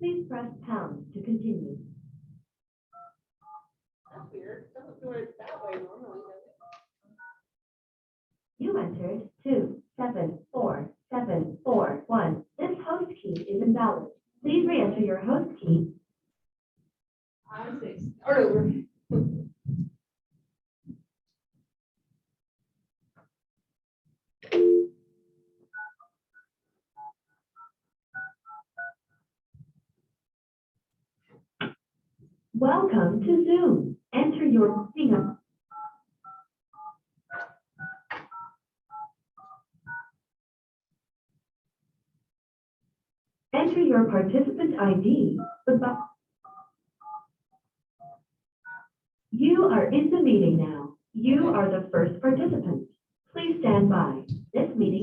Please press pound to continue. That's weird. Doesn't do it that way normally, does it? You entered 274741. This host key is invalid. Please re-enter your host key. I would say start over. Welcome to Zoom. Enter your finger. Enter your participant ID. You are in the meeting now. You are the first participant. Please stand by. This meeting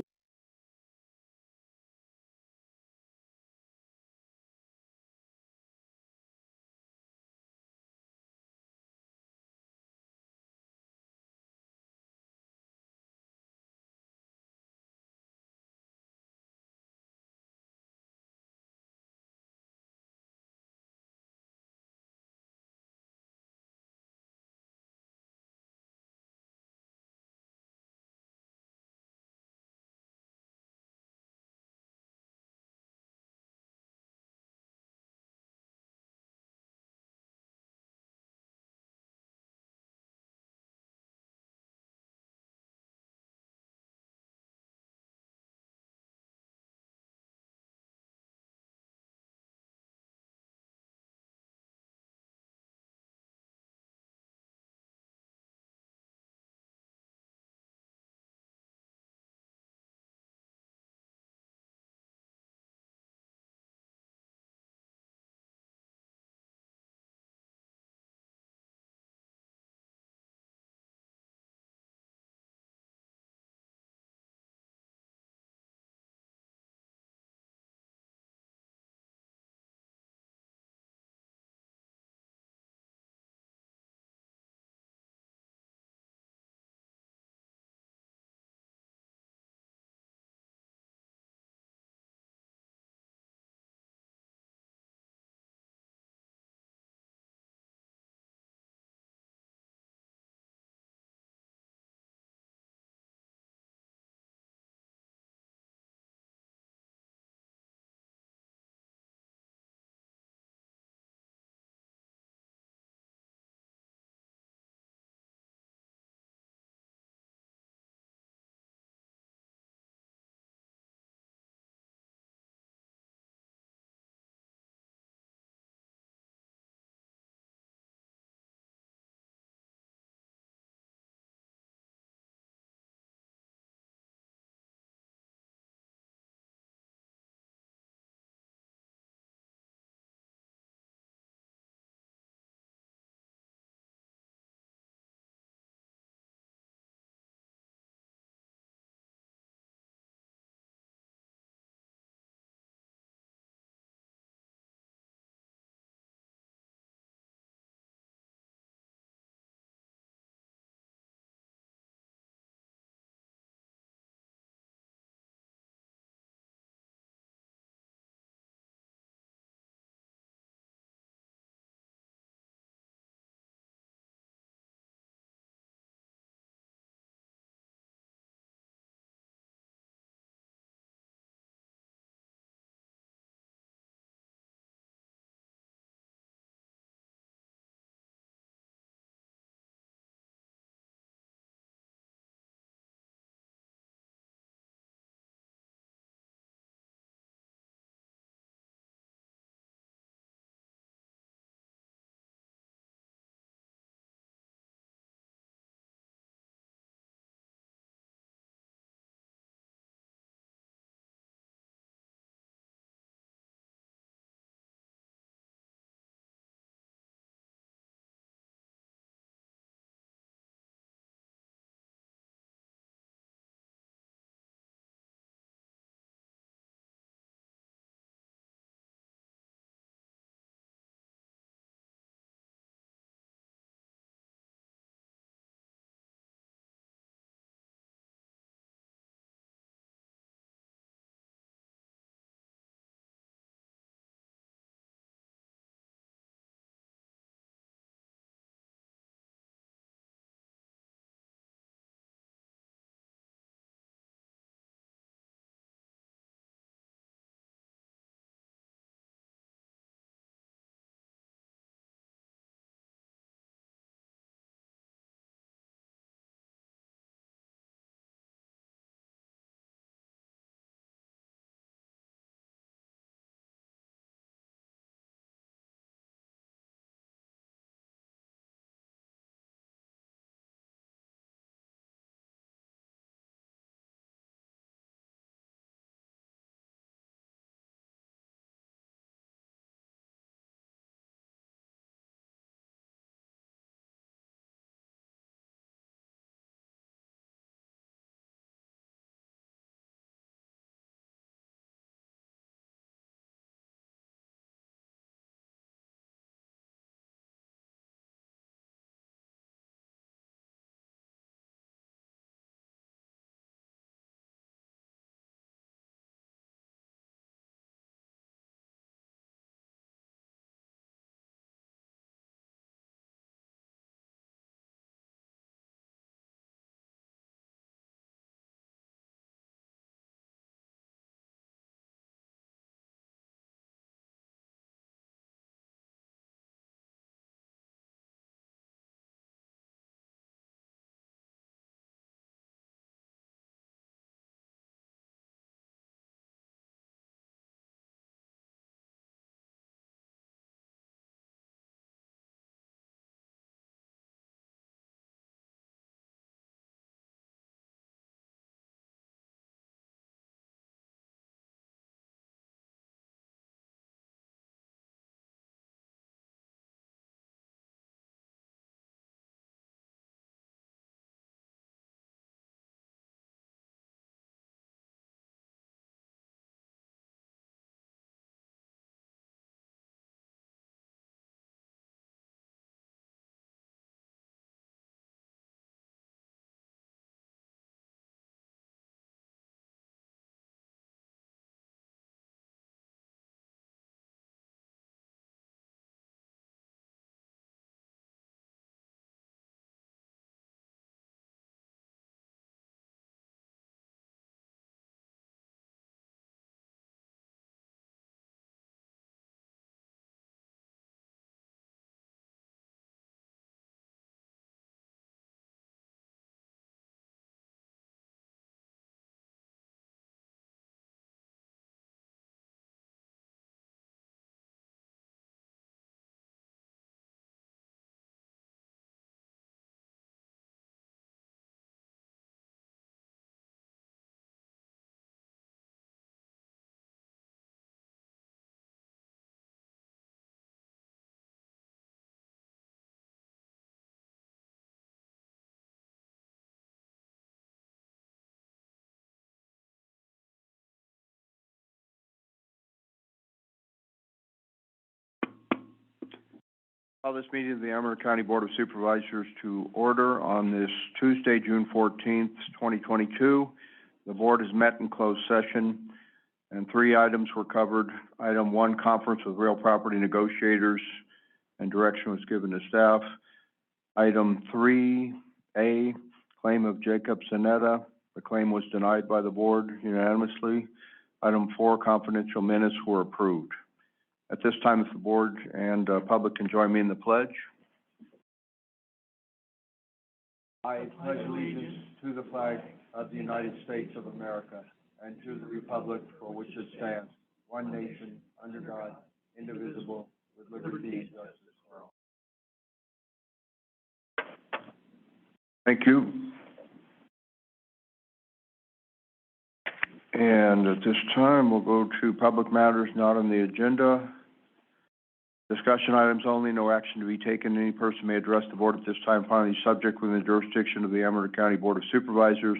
Call this meeting of the Amador County Board of Supervisors to order on this Tuesday, June 14th, 2022. The board has met in closed session, and 3 items were covered. Item 1, conference with real property negotiators, and direction was given to staff. Item 3A, claim of Jacob Zanetta. The claim was denied by the board unanimously. Item 4, confidential minutes were approved. At this time, if the board and public can join me in the pledge. I pledge allegiance to the flag of the United States of America and to the republic for which it stands, one nation, under God, indivisible, with liberty and justice for all. Thank you. And at this time, we'll go to public matters not on the agenda. Discussion items only, no action to be taken. Any person may address the board at this time upon any subject within the jurisdiction of the Amador County Board of Supervisors.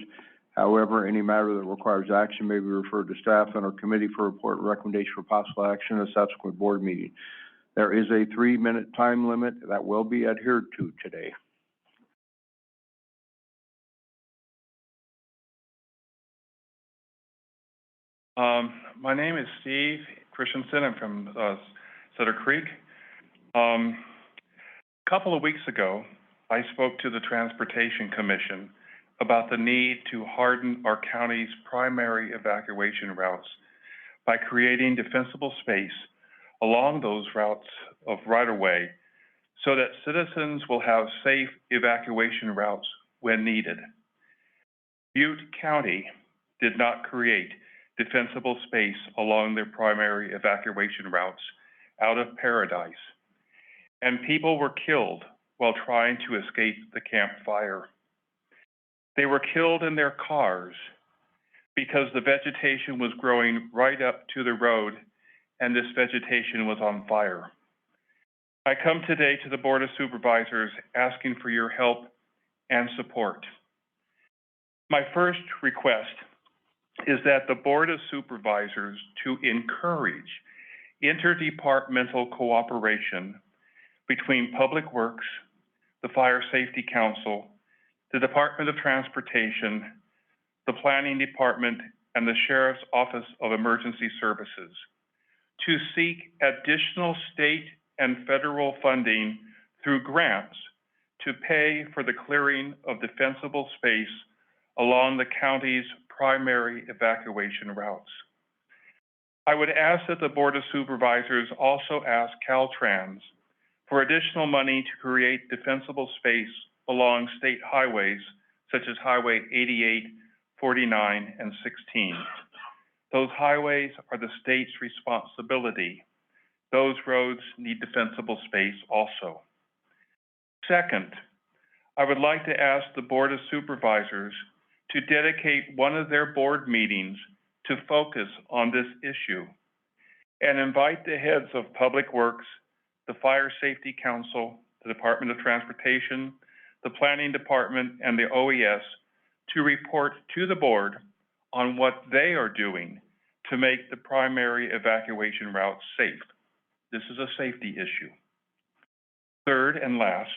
However, any matter that requires action may be referred to staff and our committee for report and recommendation for possible action at a subsequent board meeting. There is a 3-minute time limit that will be adhered to today. My name is Steve Christensen. I'm from Sutter Creek. A couple of weeks ago, I spoke to the Transportation Commission about the need to harden our county's primary evacuation routes by creating defensible space along those routes of right-of-way so that citizens will have safe evacuation routes when needed. Butte County did not create defensible space along their primary evacuation routes out of Paradise, and people were killed while trying to escape the Camp Fire. They were killed in their cars because the vegetation was growing right up to the road and this vegetation was on fire. I come today to the Board of Supervisors asking for your help and support. My first request is that the Board of Supervisors to encourage interdepartmental cooperation between Public Works, the Fire Safety Council, the Department of Transportation, the Planning Department, and the Sheriff's Office of Emergency Services to seek additional state and federal funding through grants to pay for the clearing of defensible space along the county's primary evacuation routes. I would ask that the Board of Supervisors also ask Caltrans for additional money to create defensible space along state highways such as Highway 88, 49, and 16. Those highways are the state's responsibility. Those roads need defensible space also. Second, I would like to ask the Board of Supervisors to dedicate one of their board meetings to focus on this issue and invite the heads of Public Works, the Fire Safety Council, the Department of Transportation, the Planning Department, and the OES to report to the board on what they are doing to make the primary evacuation routes safe. This is a safety issue. Third and last,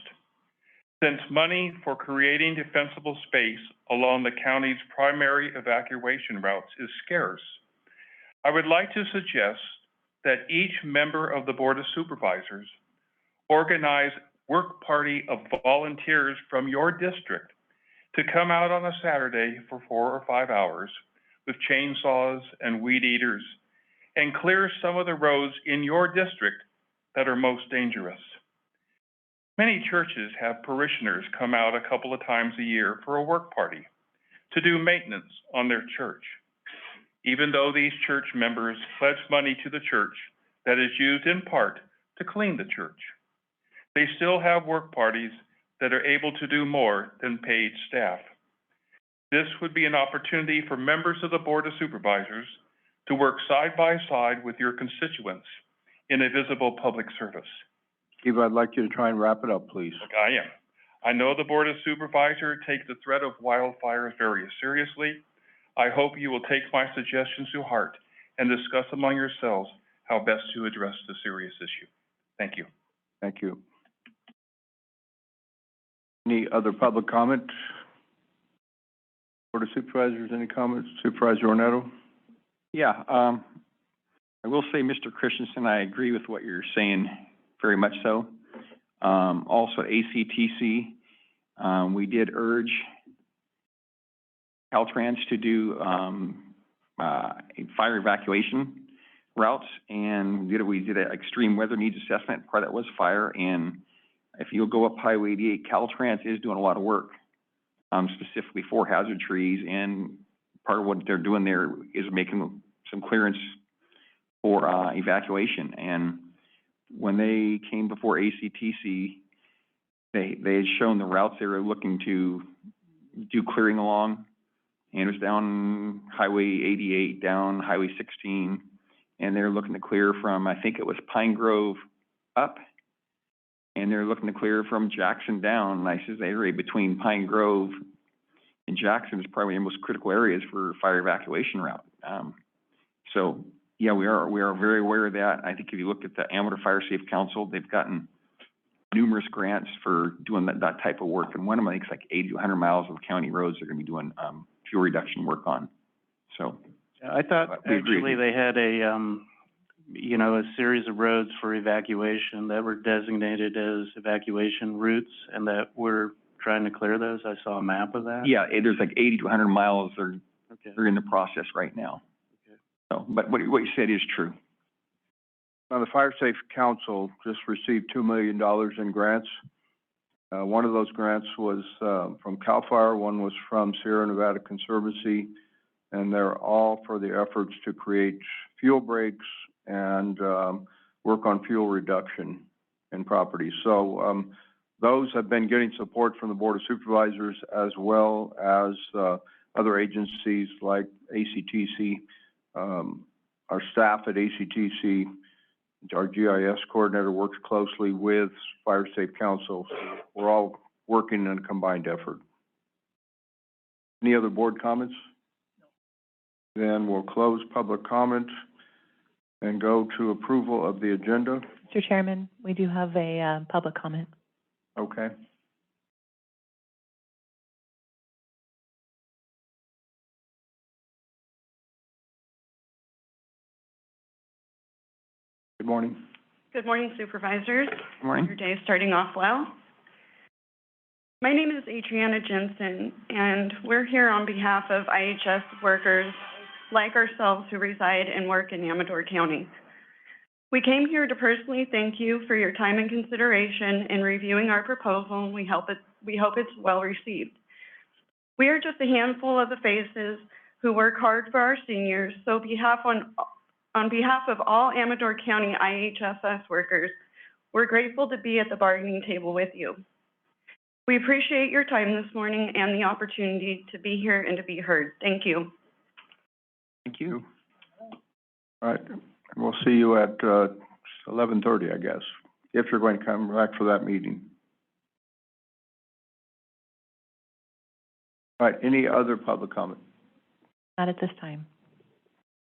since money for creating defensible space along the county's primary evacuation routes is scarce, I would like to suggest that each member of the Board of Supervisors organize work party of volunteers from your district to come out on a Saturday for 4 or 5 hours with chainsaws and weed eaters and clear some of the roads in your district that are most dangerous. Many churches have parishioners come out a couple of times a year for a work party to do maintenance on their church. Even though these church members pledge money to the church that is used in part to clean the church, they still have work parties that are able to do more than paid staff. This would be an opportunity for members of the Board of Supervisors to work side by side with your constituents in a visible public service. Steve, I'd like you to try and wrap it up, please. Look, I am. I know the Board of Supervisors takes the threat of wildfires very seriously. I hope you will take my suggestions to heart and discuss among yourselves how best to address the serious issue. Thank you. Thank you. Any other public comment? Board of Supervisors, any comments? Supervisor Ornetto? Yeah, I will say, Mr. Christensen, I agree with what you're saying, very much so. Also, ACTC, we did urge Caltrans to do, fire evacuation routes, and we did an extreme weather needs assessment. Part of that was fire, and if you'll go up Highway 88, Caltrans is doing a lot of work, specifically for hazard trees, and part of what they're doing there is making some clearance for evacuation. And when they came before ACTC, they had shown the routes they were looking to do clearing along, and it was down Highway 88, down Highway 16, and they're looking to clear from, I think it was Pine Grove up, and they're looking to clear from Jackson down. And I says the area between Pine Grove and Jackson is probably the most critical areas for fire evacuation route. So yeah, we are very aware of that. I think if you look at the Amador Fire Safe Council, they've gotten numerous grants for doing that type of work, and one of them I think is like 80 to 100 miles of county roads they're going to be doing fuel reduction work on. So I thought we agree. actually they had a series of roads for evacuation that were designated as evacuation routes, and that we're trying to clear those. I saw a map of that. Yeah, there's like 80 to 100 miles. Okay. They're in the process right now. Okay. So, but what you said is true. Now, the Fire Safe Council just received $2 million in grants. One of those grants was from CAL FIRE, one was from Sierra Nevada Conservancy, and they're all for the efforts to create fuel breaks and work on fuel reduction in properties. So those have been getting support from the Board of Supervisors as well as other agencies like ACTC. Our staff at ACTC, our GIS coordinator, works closely with Fire Safe Council. So we're all working in a combined effort. Any other board comments? Then we'll close public comment and go to approval of the agenda. Mr. Chairman, we do have a public comment. Okay. Good morning. Good morning, Supervisors. Good morning. Your day is starting off well. My name is Adriana Jensen, and we're here on behalf of IHS workers like ourselves who reside and work in Amador County. We came here to personally thank you for your time and consideration in reviewing our proposal, and we hope it's well received. We are just a handful of the faces who work hard for our seniors, so on behalf of all Amador County IHSS workers, we're grateful to be at the bargaining table with you. We appreciate your time this morning and the opportunity to be here and to be heard. Thank you. Thank you. All right. We'll see you at 11:30, I guess, if you're going to come back for that meeting. All right. Any other public comment? Not at this time.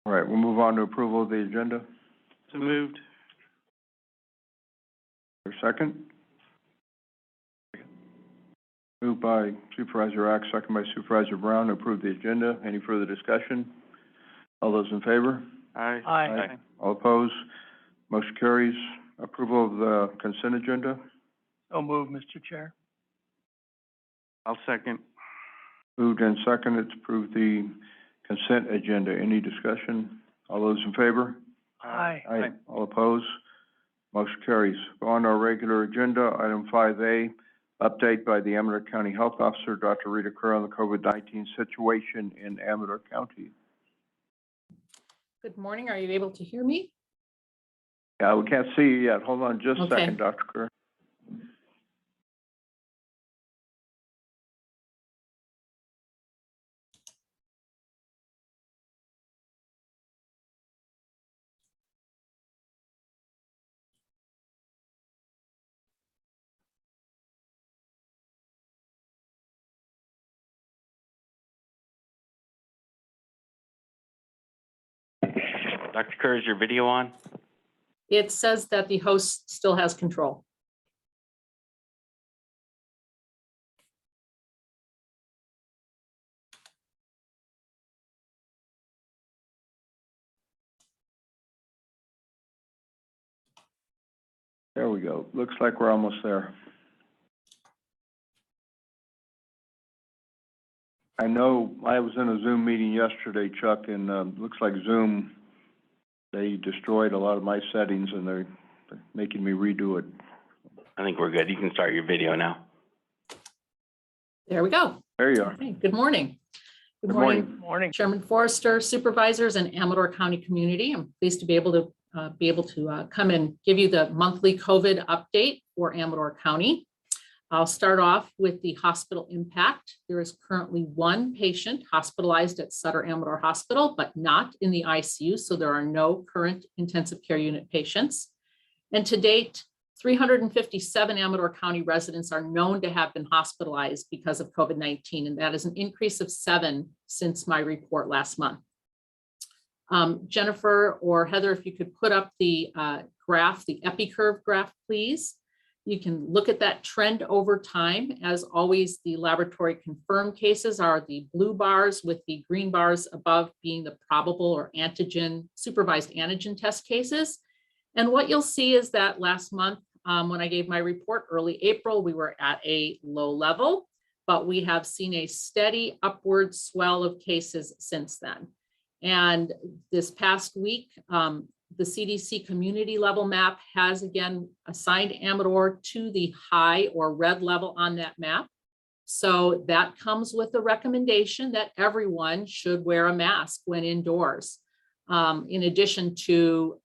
All right. We'll move on to approval of the agenda. So moved. For a second? Moved by Supervisor Axe, second by Supervisor Brown to approve the agenda. Any further discussion? All those in favor? Aye. Aye. All opposed? Motion carries. Approval of the consent agenda. So moved, Mr. Chair. I'll second. Moved and seconded to approve the consent agenda. Any discussion? All those in favor? Aye. Aye. All opposed? Motion carries. On our regular agenda, item 5A, update by the Amador County Health Officer, Dr. Rita Kerr, on the COVID-19 situation in Amador County. Good morning. Are you able to hear me? Yeah, we can't see you yet. Hold on just a Okay. second, Dr. Kerr. Dr. Kerr, is your video on? It says that the host still has control. There we go. Looks like we're almost there. I know I was in a Zoom meeting yesterday, Chuck, and looks like Zoom, they destroyed a lot of my settings and they're making me redo it. I think we're good. You can start your video now. There we go. There you are. Okay, good morning. Good morning. Morning, Chairman Forrester, Supervisors, and Amador County community. I'm pleased to be able to come and give you the monthly COVID update for Amador County. I'll start off with the hospital impact. There is currently one patient hospitalized at Sutter Amador Hospital, but not in the ICU, so there are no current intensive care unit patients. And to date, 357 Amador County residents are known to have been hospitalized because of COVID-19, and that is an increase of 7 since my report last month. Jennifer or Heather, if you could put up the graph, the EpiCurve graph, please. You can look at that trend over time. As always, the laboratory confirmed cases are the blue bars with the green bars above being the probable or supervised antigen test cases. And what you'll see is that last month, when I gave my report early April, we were at a low level, but we have seen a steady upward swell of cases since then. And this past week, the CDC community level map has again assigned Amador to the high or red level on that map. So that comes with a recommendation that everyone should wear a mask when indoors, in addition to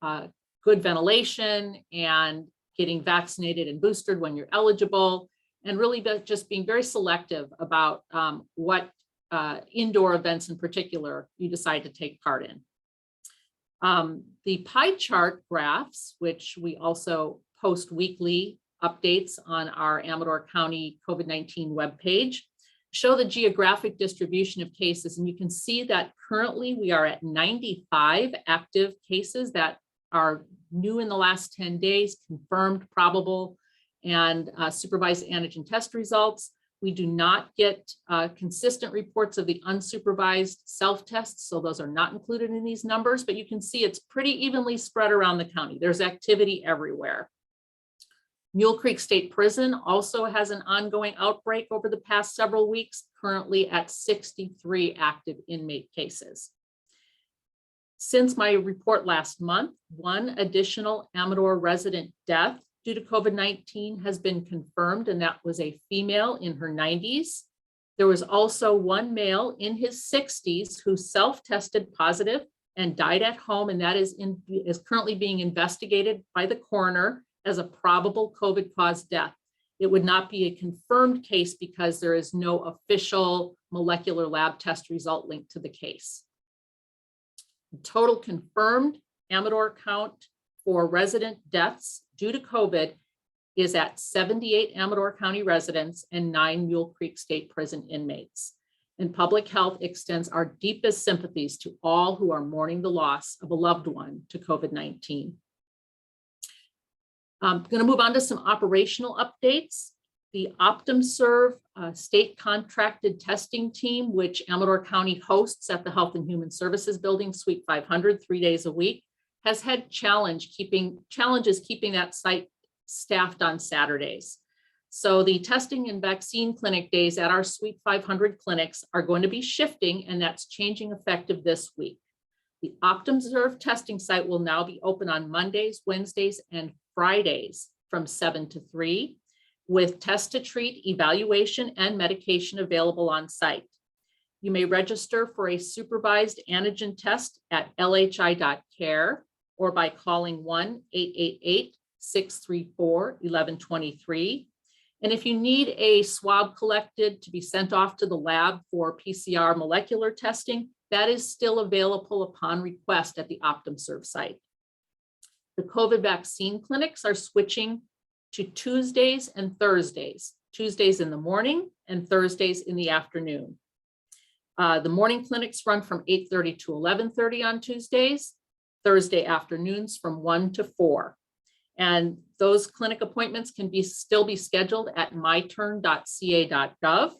good ventilation and getting vaccinated and boosted when you're eligible, and really just being very selective about what indoor events in particular you decide to take part in. The pie chart graphs, which we also post weekly updates on our Amador County COVID-19 webpage, show the geographic distribution of cases. And you can see that currently we are at 95 active cases that are new in the last 10 days, confirmed, probable, and supervised antigen test results. We do not get consistent reports of the unsupervised self-tests, so those are not included in these numbers, but you can see it's pretty evenly spread around the county. There's activity everywhere. Mule Creek State Prison also has an ongoing outbreak over the past several weeks, currently at 63 active inmate cases. Since my report last month, one additional Amador resident death due to COVID-19 has been confirmed, and that was a female in her 90s. There was also one male in his 60s who self-tested positive and died at home, and that is currently being investigated by the coroner as a probable COVID-caused death. It would not be a confirmed case because there is no official molecular lab test result linked to the case. The total confirmed Amador count for resident deaths due to COVID is at 78 Amador County residents and 9 Mule Creek State Prison inmates. And public health extends our deepest sympathies to all who are mourning the loss of a loved one to COVID-19. I'm going to move on to some operational updates. The OptumServe state contracted testing team, which Amador County hosts at the Health and Human Services Building, Suite 500, 3 days a week, has had challenges keeping that site staffed on Saturdays. So the testing and vaccine clinic days at our Suite 500 clinics are going to be shifting, and that's changing effective this week. The OptumServe testing site will now be open on Mondays, Wednesdays, and Fridays from 7 to 3, with test to treat, evaluation, and medication available on site. You may register for a supervised antigen test at lhi.care or by calling 1-888-634-1123. And if you need a swab collected to be sent off to the lab for PCR molecular testing, that is still available upon request at the OptumServe site. The COVID vaccine clinics are switching to Tuesdays and Thursdays, Tuesdays in the morning and Thursdays in the afternoon. The morning clinics run from 8:30 to 11:30 on Tuesdays, Thursday afternoons from 1 to 4. And those clinic appointments can still be scheduled at myturn.ca.gov,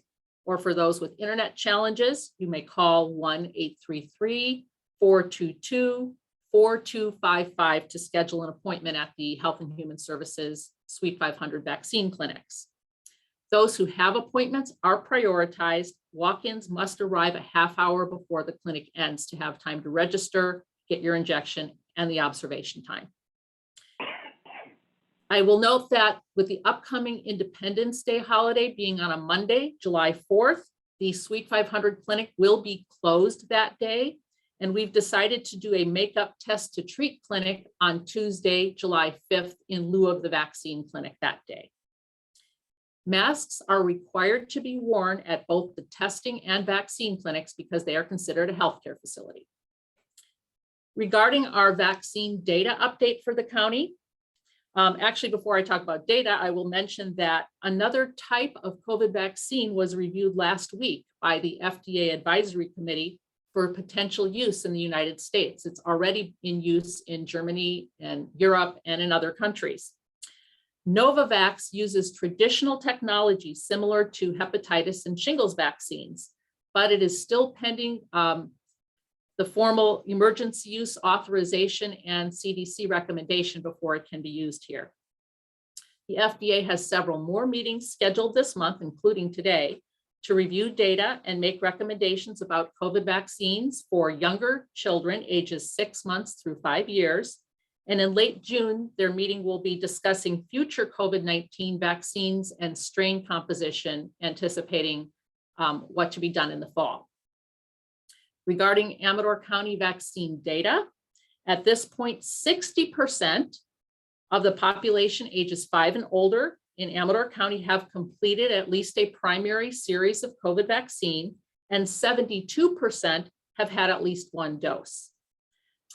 or for those with internet challenges, you may call 1-833-422-4644. 4255 to schedule an appointment at the Health and Human Services Suite 500 vaccine clinics. Those who have appointments are prioritized. Walk-ins must arrive a half hour before the clinic ends to have time to register, get your injection, and the observation time. I will note that with the upcoming Independence Day holiday being on a Monday, July 4th, the Suite 500 clinic will be closed that day. And we've decided to do a makeup test to treat clinic on Tuesday, July 5th, in lieu of the vaccine clinic that day. Masks are required to be worn at both the testing and vaccine clinics because they are considered a healthcare facility. Regarding our vaccine data update for the county, actually, before I talk about data, I will mention that another type of COVID vaccine was reviewed last week by the FDA Advisory Committee for potential use in the United States. It's already in use in Germany and Europe and in other countries. Novavax uses traditional technology similar to hepatitis and shingles vaccines, but it is still pending the formal emergency use authorization and CDC recommendation before it can be used here. The FDA has several more meetings scheduled this month, including today, to review data and make recommendations about COVID vaccines for younger children ages 6 months through 5 years. And in late June, their meeting will be discussing future COVID-19 vaccines and strain composition, anticipating what to be done in the fall. Regarding Amador County vaccine data, at this point, 60% of the population ages 5 and older in Amador County have completed at least a primary series of COVID vaccine, and 72% have had at least one dose.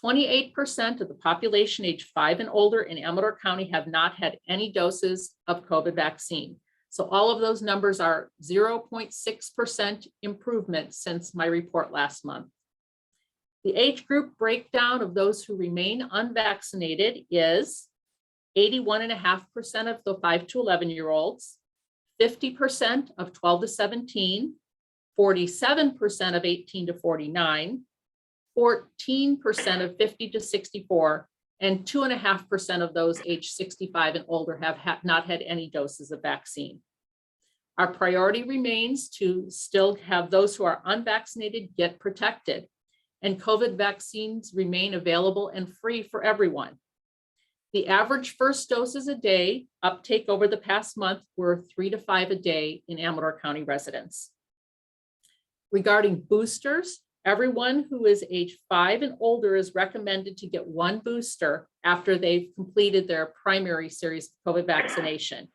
28% of the population age 5 and older in Amador County have not had any doses of COVID vaccine. So all of those numbers are 0.6% improvement since my report last month. The age group breakdown of those who remain unvaccinated is 81.5% of the 5 to 11-year-olds, 50% of 12 to 17, 47% of 18 to 49, 14% of 50 to 64, and 2.5% of those aged 65 and older have not had any doses of vaccine. Our priority remains to still have those who are unvaccinated get protected, and COVID vaccines remain available and free for everyone. The average first doses a day uptake over the past month were 3 to 5 a day in Amador County residents. Regarding boosters, everyone who is age 5 and older is recommended to get one booster after they've completed their primary series of COVID vaccination.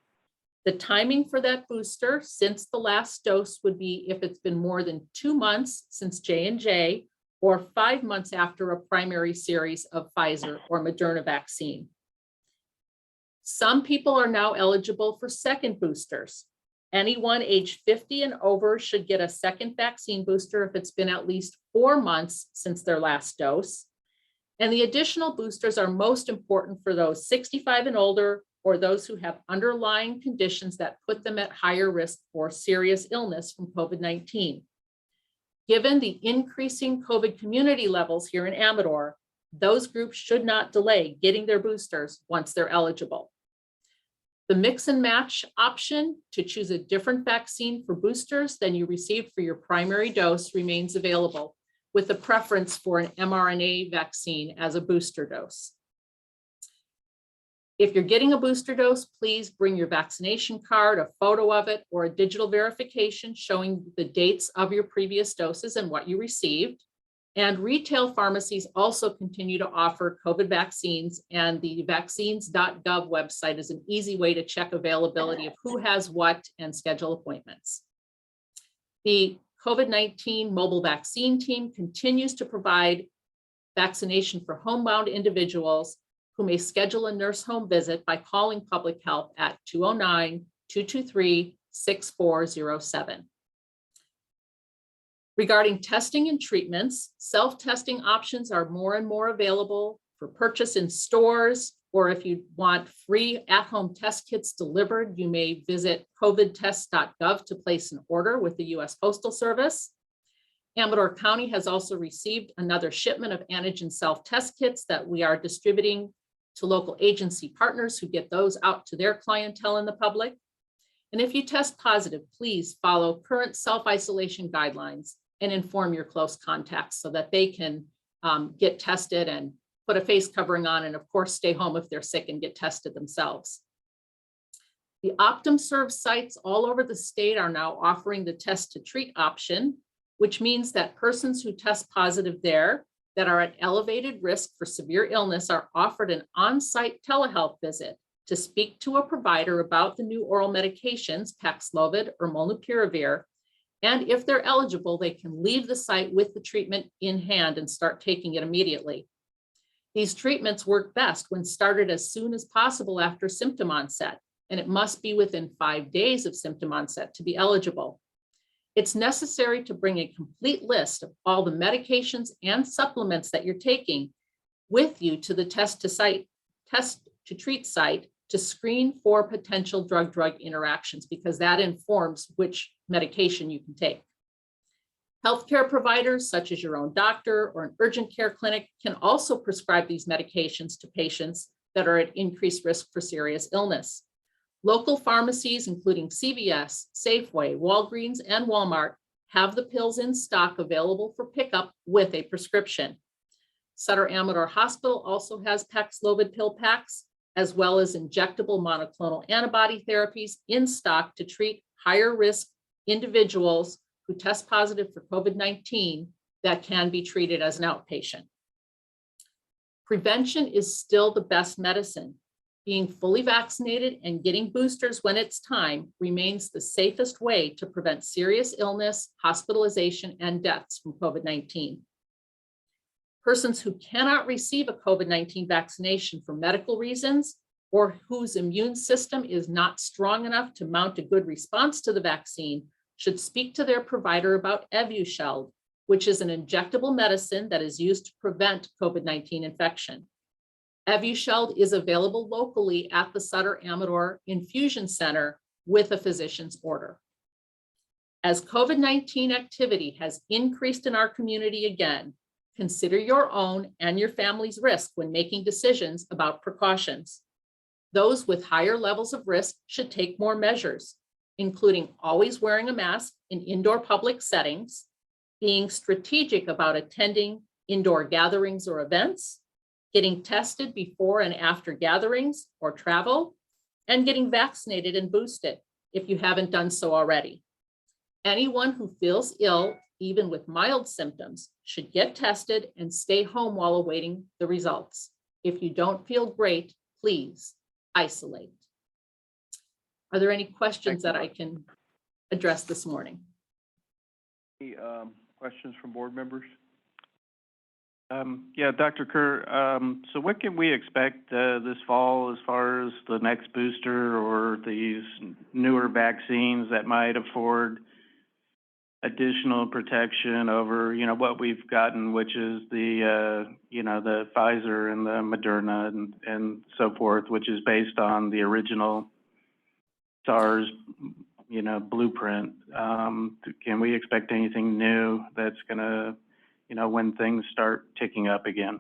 The timing for that booster since the last dose would be if it's been more than 2 months since J&J or 5 months after a primary series of Pfizer or Moderna vaccine. Some people are now eligible for second boosters. Anyone age 50 and over should get a second vaccine booster if it's been at least 4 months since their last dose. And the additional boosters are most important for those 65 and older or those who have underlying conditions that put them at higher risk for serious illness from COVID-19. Given the increasing COVID community levels here in Amador, those groups should not delay getting their boosters once they're eligible. The mix and match option to choose a different vaccine for boosters than you received for your primary dose remains available, with a preference for an mRNA vaccine as a booster dose. If you're getting a booster dose, please bring your vaccination card, a photo of it, or a digital verification showing the dates of your previous doses and what you received. And retail pharmacies also continue to offer COVID vaccines, and the vaccines.gov website is an easy way to check availability of who has what and schedule appointments. The COVID-19 mobile vaccine team continues to provide vaccination for homebound individuals who may schedule a nurse home visit by calling public health at 209-223-6407. Regarding testing and treatments, self-testing options are more and more available for purchase in stores, or if you want free at-home test kits delivered, you may visit covidtest.gov to place an order with the U.S. Postal Service. Amador County has also received another shipment of antigen self-test kits that we are distributing to local agency partners who get those out to their clientele and the public. And if you test positive, please follow current self-isolation guidelines and inform your close contacts so that they can get tested and put a face covering on, and of course, stay home if they're sick and get tested themselves. The OptumServe sites all over the state are now offering the test to treat option, which means that persons who test positive there that are at elevated risk for severe illness are offered an on-site telehealth visit to speak to a provider about the new oral medications, Paxlovid or Molnupiravir. And if they're eligible, they can leave the site with the treatment in hand and start taking it immediately. These treatments work best when started as soon as possible after symptom onset, and it must be within 5 days of symptom onset to be eligible. It's necessary to bring a complete list of all the medications and supplements that you're taking with you to the test to treat site to screen for potential drug-drug interactions, because that informs which medication you can take. Healthcare providers, such as your own doctor or an urgent care clinic, can also prescribe these medications to patients that are at increased risk for serious illness. Local pharmacies, including CVS, Safeway, Walgreens, and Walmart, have the pills in stock available for pickup with a prescription. Sutter Amador Hospital also has Paxlovid pill packs, as well as injectable monoclonal antibody therapies in stock to treat higher risk individuals who test positive for COVID-19 that can be treated as an outpatient. Prevention is still the best medicine. Being fully vaccinated and getting boosters when it's time remains the safest way to prevent serious illness, hospitalization, and deaths from COVID-19. Persons who cannot receive a COVID-19 vaccination for medical reasons or whose immune system is not strong enough to mount a good response to the vaccine should speak to their provider about Evusheld, which is an injectable medicine that is used to prevent COVID-19 infection. Evusheld is available locally at the Sutter Amador Infusion Center with a physician's order. As COVID-19 activity has increased in our community again, consider your own and your family's risk when making decisions about precautions. Those with higher levels of risk should take more measures, including always wearing a mask in indoor public settings, being strategic about attending indoor gatherings or events, getting tested before and after gatherings or travel, and getting vaccinated and boosted if you haven't done so already. Anyone who feels ill, even with mild symptoms, should get tested and stay home while awaiting the results. If you don't feel great, please isolate. Are there any questions that I can address this morning? Any questions from board members? Yeah, Dr. Kerr, so what can we expect this fall as far as the next booster or these newer vaccines that might afford additional protection over, what we've gotten, which is the, the Pfizer and the Moderna and so forth, which is based on the original SARS, blueprint. Can we expect anything new that's gonna, when things start ticking up again?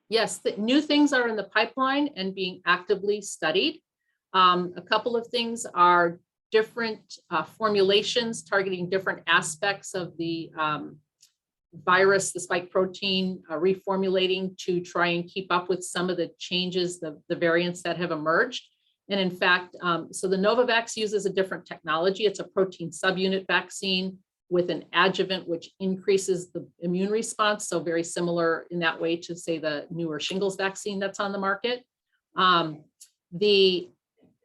Yes, the new things are in the pipeline and being actively studied. A couple of things are different formulations targeting different aspects of the virus, the spike protein, reformulating to try and keep up with some of the changes, the variants that have emerged. And in fact, so the Novavax uses a different technology. It's a protein subunit vaccine with an adjuvant, which increases the immune response. So very similar in that way to, say, the newer shingles vaccine that's on the market. The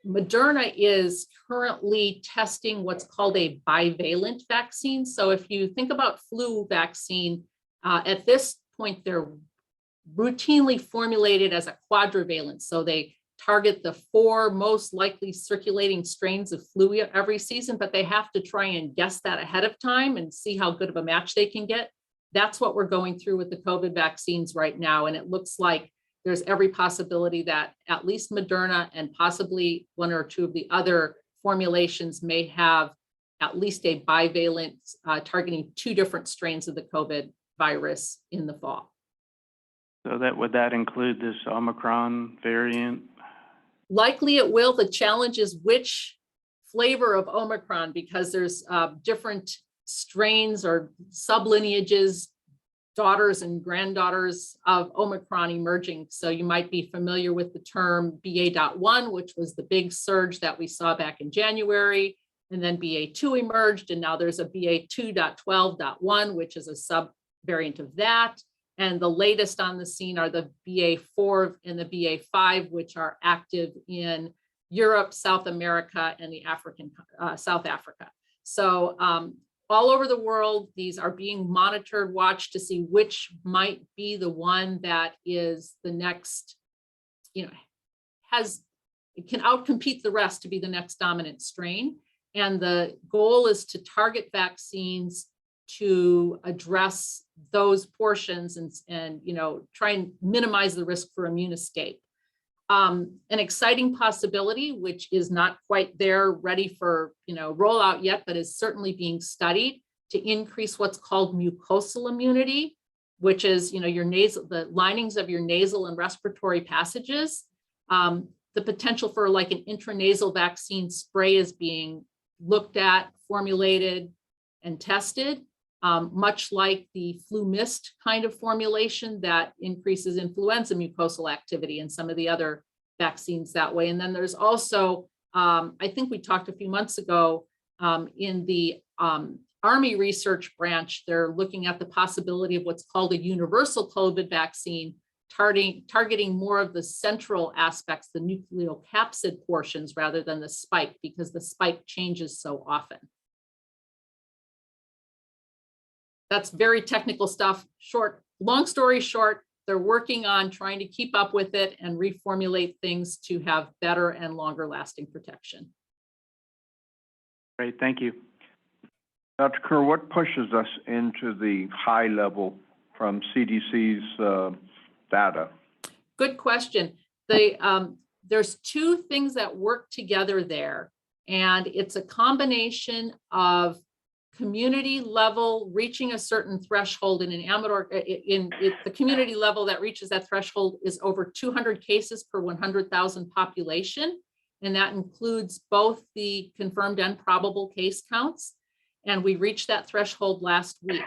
Moderna is currently testing what's called a bivalent vaccine. So if you think about flu vaccine, at this point, they're routinely formulated as a quadrivalent. So they target the 4 most likely circulating strains of flu every season, but they have to try and guess that ahead of time and see how good of a match they can get. That's what we're going through with the COVID vaccines right now. And it looks like there's every possibility that at least Moderna and possibly 1 or 2 of the other formulations may have at least a bivalent targeting 2 different strains of the COVID virus in the fall. So would that include this Omicron variant? Likely it will. The challenge is which flavor of Omicron, because there's different strains or sublineages, daughters and granddaughters of Omicron emerging. So you might be familiar with the term BA.1, which was the big surge that we saw back in January. And then BA.2 emerged, and now there's a BA.2.12.1, which is a subvariant of that. And the latest on the scene are the BA.4 and the BA.5, which are active in Europe, South America, and the South Africa. So all over the world, these are being monitored, watched to see which might be the one that is the next, it can outcompete the rest to be the next dominant strain. And the goal is to target vaccines to address those portions and try and minimize the risk for immune escape. An exciting possibility, which is not quite there ready for rollout yet, but is certainly being studied to increase what's called mucosal immunity, which is the linings of your nasal and respiratory passages. The potential for like an intranasal vaccine spray is being looked at, formulated, and tested, much like the flu mist kind of formulation that increases influenza mucosal activity and some of the other vaccines that way. And then there's also, I think we talked a few months ago in the Army research branch, they're looking at the possibility of what's called a universal COVID vaccine, targeting more of the central aspects, the nucleocapsid portions rather than the spike, because the spike changes so often. That's very technical stuff. Long story short, they're working on trying to keep up with it and reformulate things to have better and longer lasting protection. Great, thank you. Dr. Kerr, what pushes us into the high level from CDC's data? Good question. There's 2 things that work together there, and it's a combination of community level reaching a certain threshold. And in Amador, the community level that reaches that threshold is over 200 cases per 100,000 population. And that includes both the confirmed and probable case counts. And we reached that threshold last week.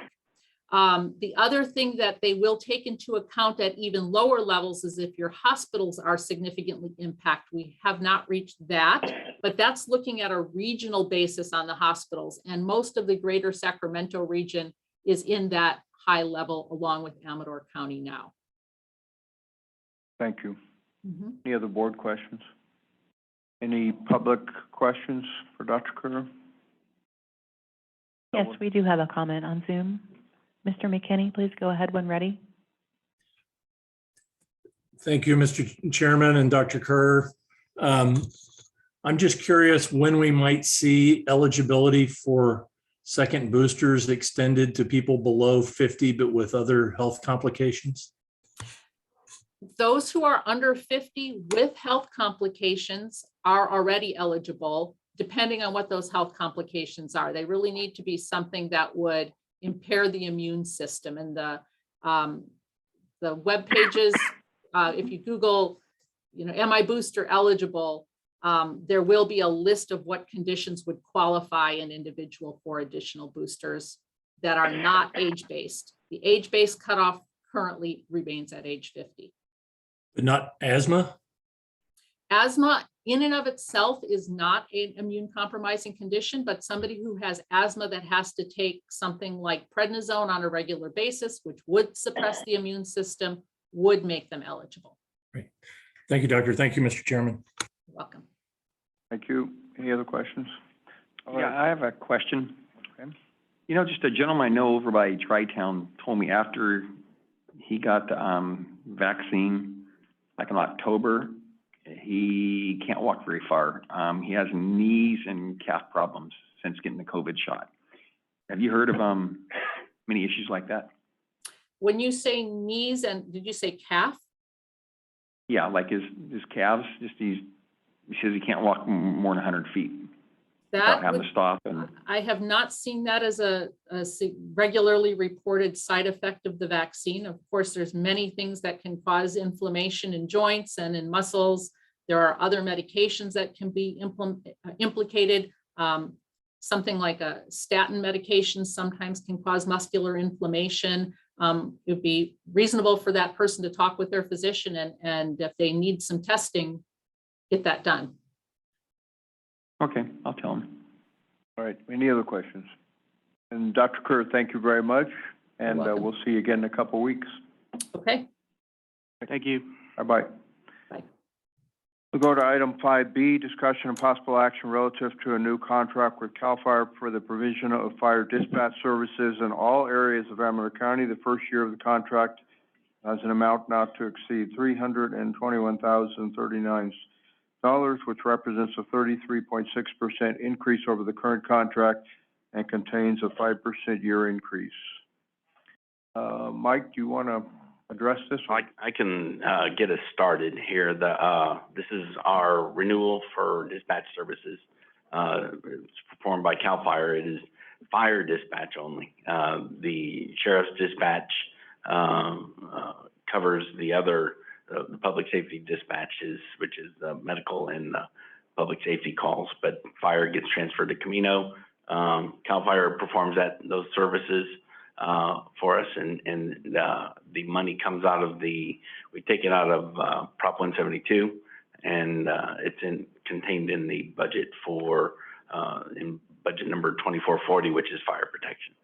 The other thing that they will take into account at even lower levels is if your hospitals are significantly impacted. We have not reached that, but that's looking at a regional basis on the hospitals. And most of the greater Sacramento region is in that high level along with Amador County now. Thank you. Any other board questions? Any public questions for Dr. Kerr? Yes, we do have a comment on Zoom. Mr. McKinney, please go ahead when ready. Thank you, Mr. Chairman and Dr. Kerr. I'm just curious when we might see eligibility for second boosters extended to people below 50, but with other health complications. Those who are under 50 with health complications are already eligible, depending on what those health complications are. They really need to be something that would impair the immune system. And the web pages, if you Google, am I booster eligible? There will be a list of what conditions would qualify an individual for additional boosters that are not age-based. The age-based cutoff currently remains at age 50. But not asthma? Asthma in and of itself is not an immune compromising condition, but somebody who has asthma that has to take something like prednisone on a regular basis, which would suppress the immune system, would make them eligible. Great. Thank you, Doctor. Thank you, Mr. Chairman. You're welcome. Thank you. Any other questions? Yeah, I have a question. Okay. Just a gentleman I know over by Tri-Town told me after he got the vaccine, like in October, he can't walk very far. He has knees and calf problems since getting the COVID shot. Have you heard of many issues like that? When you say knees, and did you say calf? Yeah, like his calves, he says he can't walk more than 100 feet. without That having would, to stop and, I have not seen that as a regularly reported side effect of the vaccine. Of course, there's many things that can cause inflammation in joints and in muscles. There are other medications that can be implicated. Something like a statin medication sometimes can cause muscular inflammation. It would be reasonable for that person to talk with their physician, and if they need some testing, get that done. okay, I'll tell them. All right, any other questions? And Dr. Kerr, thank you very much, and welcome. we'll see you again in a couple weeks. Okay. Thank you. Bye-bye. Bye. We'll go to item 5B, discussion and possible action relative to a new contract with CAL FIRE for the provision of fire dispatch services in all areas of Amador County. The first year of the contract has an amount not to exceed $321,039, which represents a 33.6% increase over the current contract and contains a 5% year increase. Mike, do you want to address this one? I can get us started here. This is our renewal for dispatch services. It's performed by CAL FIRE. It is fire dispatch only. The sheriff's dispatch covers the other, the public safety dispatches, which is the medical and public safety calls, but fire gets transferred to Camino. CAL FIRE performs those services for us, and the money comes out of we take it out of Prop 172, and it's contained in the budget for in budget number 2440, which is fire protection.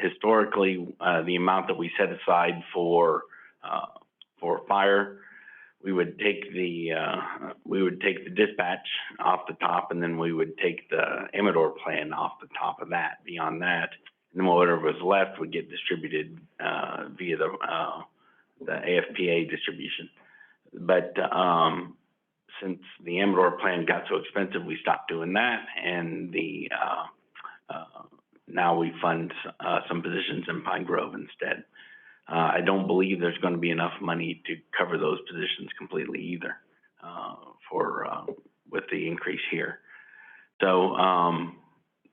Historically, the amount that we set aside for fire, we would take the dispatch off the top, and then we would take the Amador plan off the top of that. Beyond that, and then whatever was left would get distributed via the AFPA distribution. But since the Amador plan got so expensive, we stopped doing that, and now we fund some positions in Pine Grove instead. I don't believe there's going to be enough money to cover those positions completely either with the increase here. So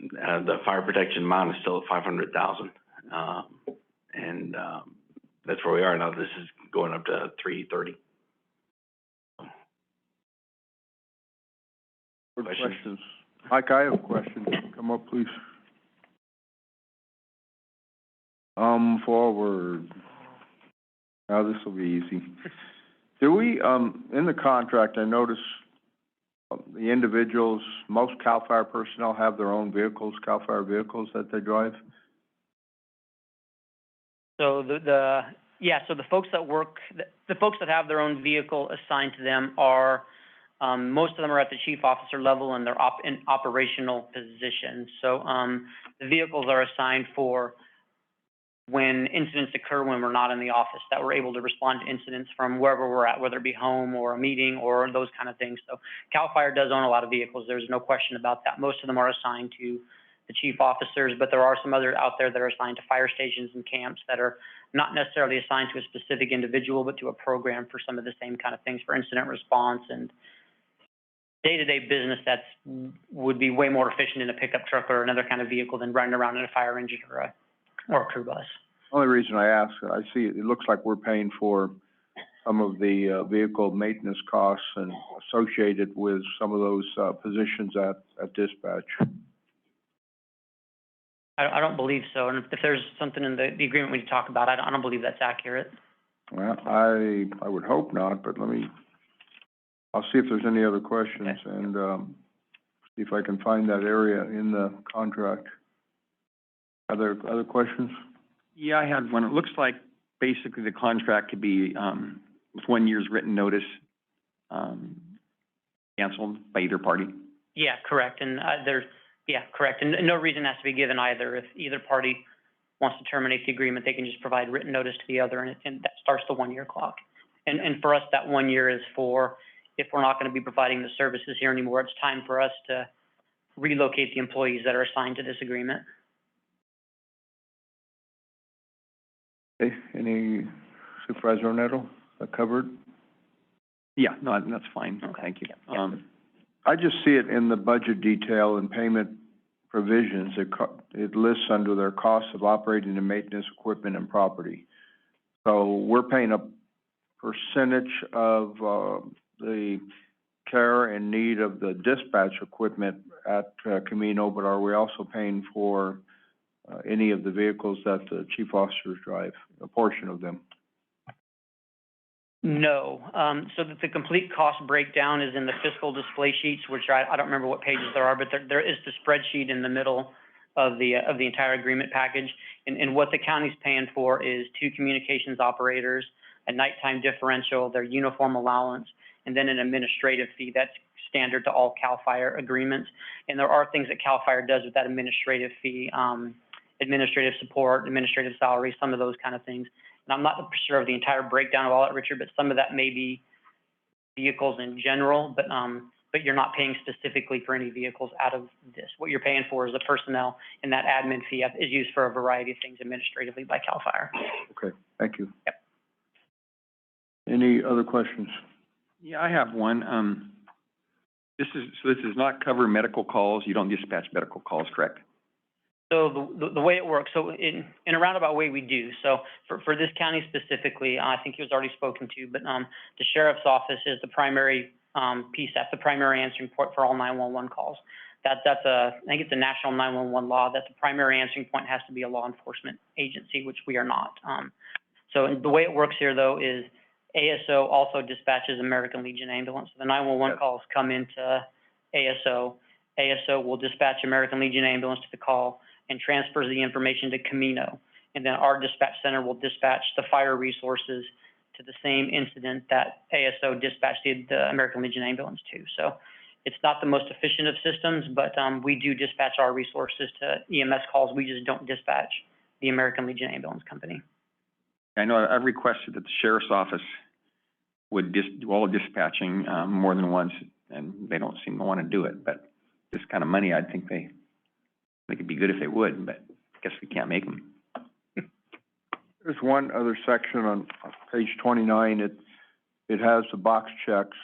the fire protection amount is still at $500,000, and that's where we are now. This is going up to $330,000. Questions? Mike, I have a question. Come up, please. Forward. Now this will be easy. Do we, in the contract, I notice the individuals, most CAL FIRE personnel have their own vehicles, CAL FIRE vehicles that they drive? So so the folks that work, the folks that have their own vehicle assigned to them are, most of them are at the chief officer level, and they're in operational positions. So the vehicles are assigned for when incidents occur when we're not in the office, that we're able to respond to incidents from wherever we're at, whether it be home or a meeting or those kind of things. So CAL FIRE does own a lot of vehicles. There's no question about that. Most of them are assigned to the chief officers, but there are some others out there that are assigned to fire stations and camps that are not necessarily assigned to a specific individual, but to a program for some of the same kind of things for incident response and day-to-day business would be way more efficient in a pickup truck or another kind of vehicle than running around in a fire engine or a crew bus. Only reason I ask, I see it looks like we're paying for some of the vehicle maintenance costs and associated with some of those positions at dispatch. I don't believe so. And if there's something in the agreement we need to talk about, I don't believe that's accurate. Well, I would hope not, but I'll see if there's any other questions, okay, and see if I can find that area in the contract. Other questions? Yeah, I had one. It looks like basically the contract could be, with 1 year's written notice, canceled by either party. Yeah, correct. And correct. And no reason has to be given either. If either party wants to terminate the agreement, they can just provide written notice to the other, and that starts the 1 year clock. And for us, that 1 year is for, if we're not going to be providing the services here anymore, it's time for us to relocate the employees that are assigned to this agreement. Okay, any Supervisor Neto, covered? Yeah, no, that's fine. Okay. Thank you. Yeah. I just see it in the budget detail and payment provisions. It lists under their costs of operating and maintenance equipment and property. So we're paying a percentage of, the care and need of the dispatch equipment at, Camino, but are we also paying for, any of the vehicles that the chief officers drive, a portion of them? No, so that the complete cost breakdown is in the fiscal display sheets, which I don't remember what pages there are, but there is the spreadsheet in the middle of the entire agreement package. And what the county's paying for is 2 communications operators, a nighttime differential, their uniform allowance, and then an administrative fee that's standard to all CAL FIRE agreements. And there are things that CAL FIRE does with that administrative fee, administrative support, administrative salary, some of those kind of things. And I'm not sure of the entire breakdown of all that, Richard, but some of that may be vehicles in general, but you're not paying specifically for any vehicles out of this. What you're paying for is the personnel, and that admin fee is used for a variety of things administratively by CAL FIRE. Okay, thank you. Yep. Any other questions? Yeah, I have one. This does not cover medical calls. You don't dispatch medical calls, correct? So the way it works, so in a roundabout way, we do. So for this county specifically, I think he was already spoken to, but the sheriff's office is the primary piece. That's the primary answering point for all 911 calls. I think it's a national 911 law that the primary answering point has to be a law enforcement agency, which we are not. So the way it works here, though, is ASO also dispatches American Legion ambulance. So the 911 calls come into ASO. ASO will dispatch American Legion ambulance to the call and transfers the information to Camino. And then our dispatch center will dispatch the fire resources to the same incident that ASO dispatched the American Legion ambulance to. So it's not the most efficient of systems, but we do dispatch our resources to EMS calls. We just don't dispatch the American Legion ambulance company. I know I've requested that the sheriff's office would do all the dispatching more than once, and they don't seem to want to do it. But this kind of money, I think they could be good if they would, but I guess we can't make them. There's one other section on page 29. It has the box checks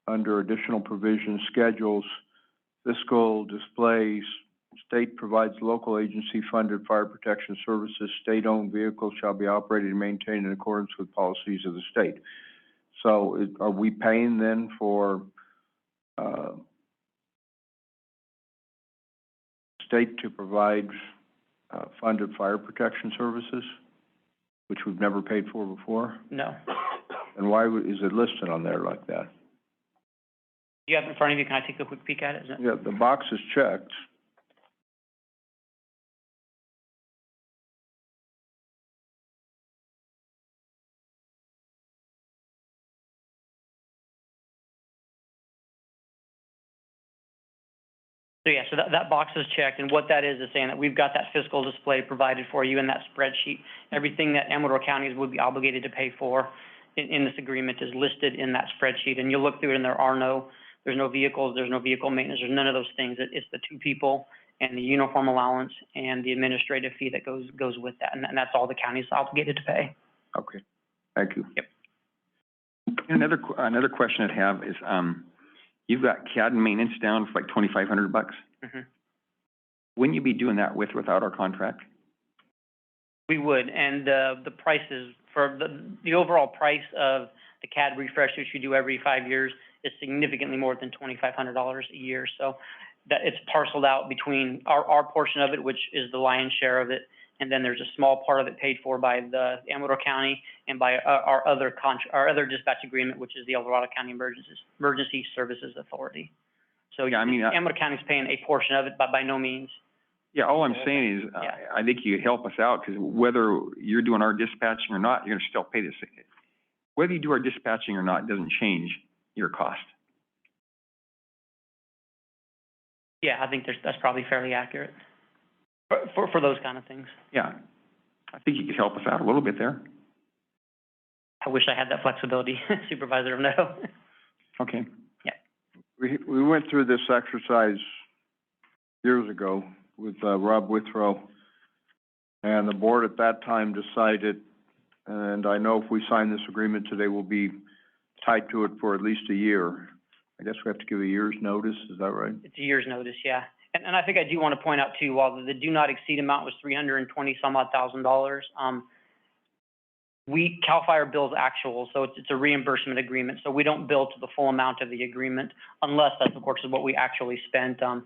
under additional provisions, schedules, fiscal displays. State provides local agency-funded fire protection services. State-owned vehicles shall be operated and maintained in accordance with policies of the state. So are we paying then for state to provide funded fire protection services, which we've never paid for before? No. And why is it listed on there like that? You have it in front of you. Can I take a quick peek at it? Yeah, the box is checked. So yeah, so that box is checked, and what that is saying that we've got that fiscal display provided for you in that spreadsheet. Everything that Amador counties would be obligated to pay for in this agreement is listed in that spreadsheet, and you'll look through it and there's no vehicles, there's no vehicle maintenance, there's none of those things. It's the 2 people and the uniform allowance and the administrative fee that goes with that, and that's all the county's obligated to pay. Okay, thank you. Yep. Another question I have is, you've got CAD and maintenance down for like $2,500. Mm-hmm. Wouldn't you be doing that without our contract? We would, and the prices for the overall price of the CAD refresh, which we do every 5 years, is significantly more than $2,500 a year. So that it's parceled out between our portion of it, which is the lion's share of it, and then there's a small part of it paid for by the Amador County and by our other dispatch agreement, which is the El Dorado County Emergency Services Authority. So yeah, I mean, Amador County's paying a portion of it, but by no means. Yeah, all I'm saying is, I think you could help us out, because whether you're doing our dispatching or not, you're going to still pay this. Whether you do our dispatching or not doesn't change your cost. Yeah, I think that's probably fairly accurate for those kind of things. Yeah, I think you could help us out a little bit there. I wish I had that flexibility, Supervisor. No. Okay. Yeah. We went through this exercise years ago with Rob Withrow, and the board at that time decided, and I know if we sign this agreement today, we'll be tied to it for at least a year, I guess we have to give a year's notice, is that right? It's a year's notice, yeah. And I think I do want to point out too, while the do not exceed amount was $320 some odd thousand, CAL FIRE bills actual, so it's a reimbursement agreement. So we don't bill to the full amount of the agreement unless that's, of course, is what we actually spent. I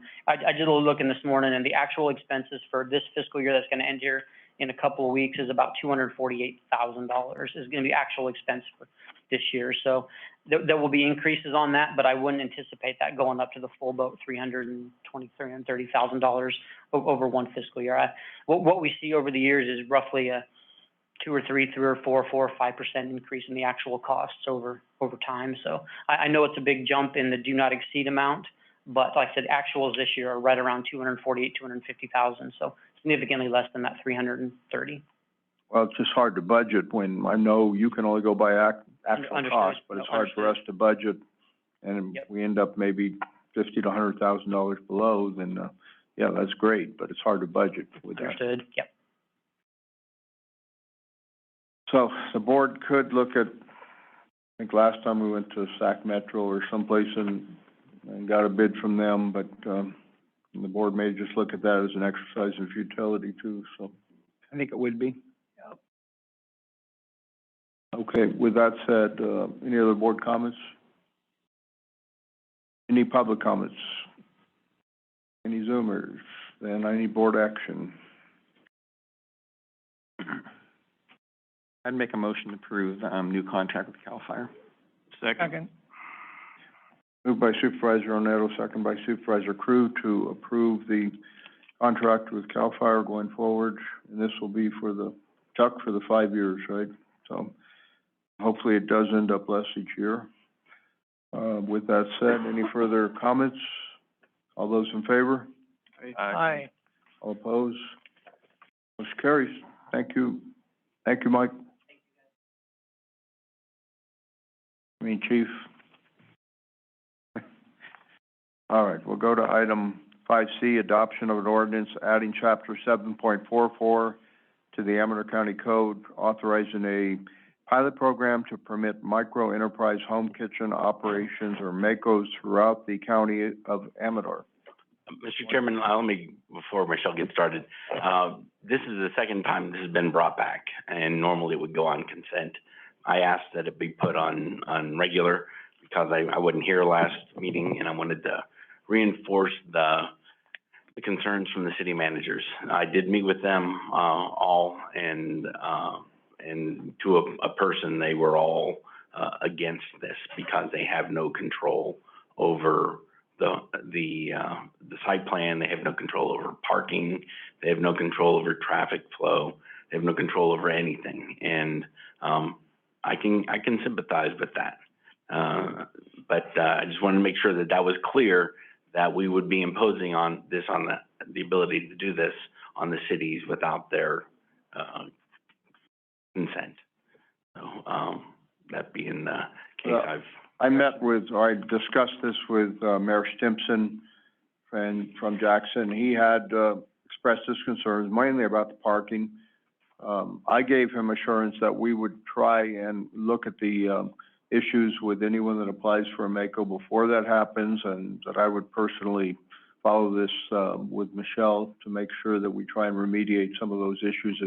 did a little looking this morning, and the actual expenses for this fiscal year that's going to end here in a couple of weeks is about $248,000 is going to be actual expense for this year. So there will be increases on that, but I wouldn't anticipate that going up to the full boat, $330,000 over one fiscal year. What we see over the years is roughly a 2 or 3 or 4 or 5% increase in the actual costs over time. So I know it's a big jump in the do not exceed amount, but like I said, actuals this year are right around 250,000. So significantly less than that 330. Well, it's just hard to budget when I know you can only go by actual cost, but it's hard for us to budget. And if we end up maybe $50,000 to $100,000 below, then, yeah, that's great, but it's hard to budget with that. Understood, yep. So the board could look at, I think last time we went to Sac Metro or someplace and got a bid from them, but, the board may just look at that as an exercise in futility too, so. I think it would be. Okay, with that said, any other board comments? Any public comments? Any Zoomers? Then I need board action. I'd make a motion to approve, new contract with CAL FIRE. Second. Moved by Supervisor Onetto, second by Supervisor Crew to approve the contract with CAL FIRE going forward. And this will be for the Chuck for the 5 years, right? So hopefully it does end up less each year. With that said, any further comments? All those in favor? Aye. All opposed? Motion carries. Thank you. Thank you, Mike. Chief. All right, we'll go to item 5C, adoption of an ordinance adding chapter 7.44 to the Amador County Code, authorizing a pilot program to permit micro enterprise home kitchen operations or MACOs throughout the county of Amador. Mr. Chairman, let me, before Michelle gets started, this is the second time this has been brought back, and normally it would go on consent. I asked that it be put on regular because I wasn't here last meeting, and I wanted to reinforce the concerns from the city managers. I did meet with them all, and to a person, they were all against this because they have no control over the site plan. They have no control over parking. They have no control over traffic flow. They have no control over anything. And I can sympathize with that. But I just wanted to make sure that that was clear, that we would be imposing on the ability to do this on the cities without their consent. So that being the case, I discussed this with Mayor Stimpson from Jackson. He had expressed his concerns mainly about the parking. I gave him assurance that we would try and look at the issues with anyone that applies for a MACO before that happens, and that I would personally follow this with Michelle to make sure that we try and remediate some of those issues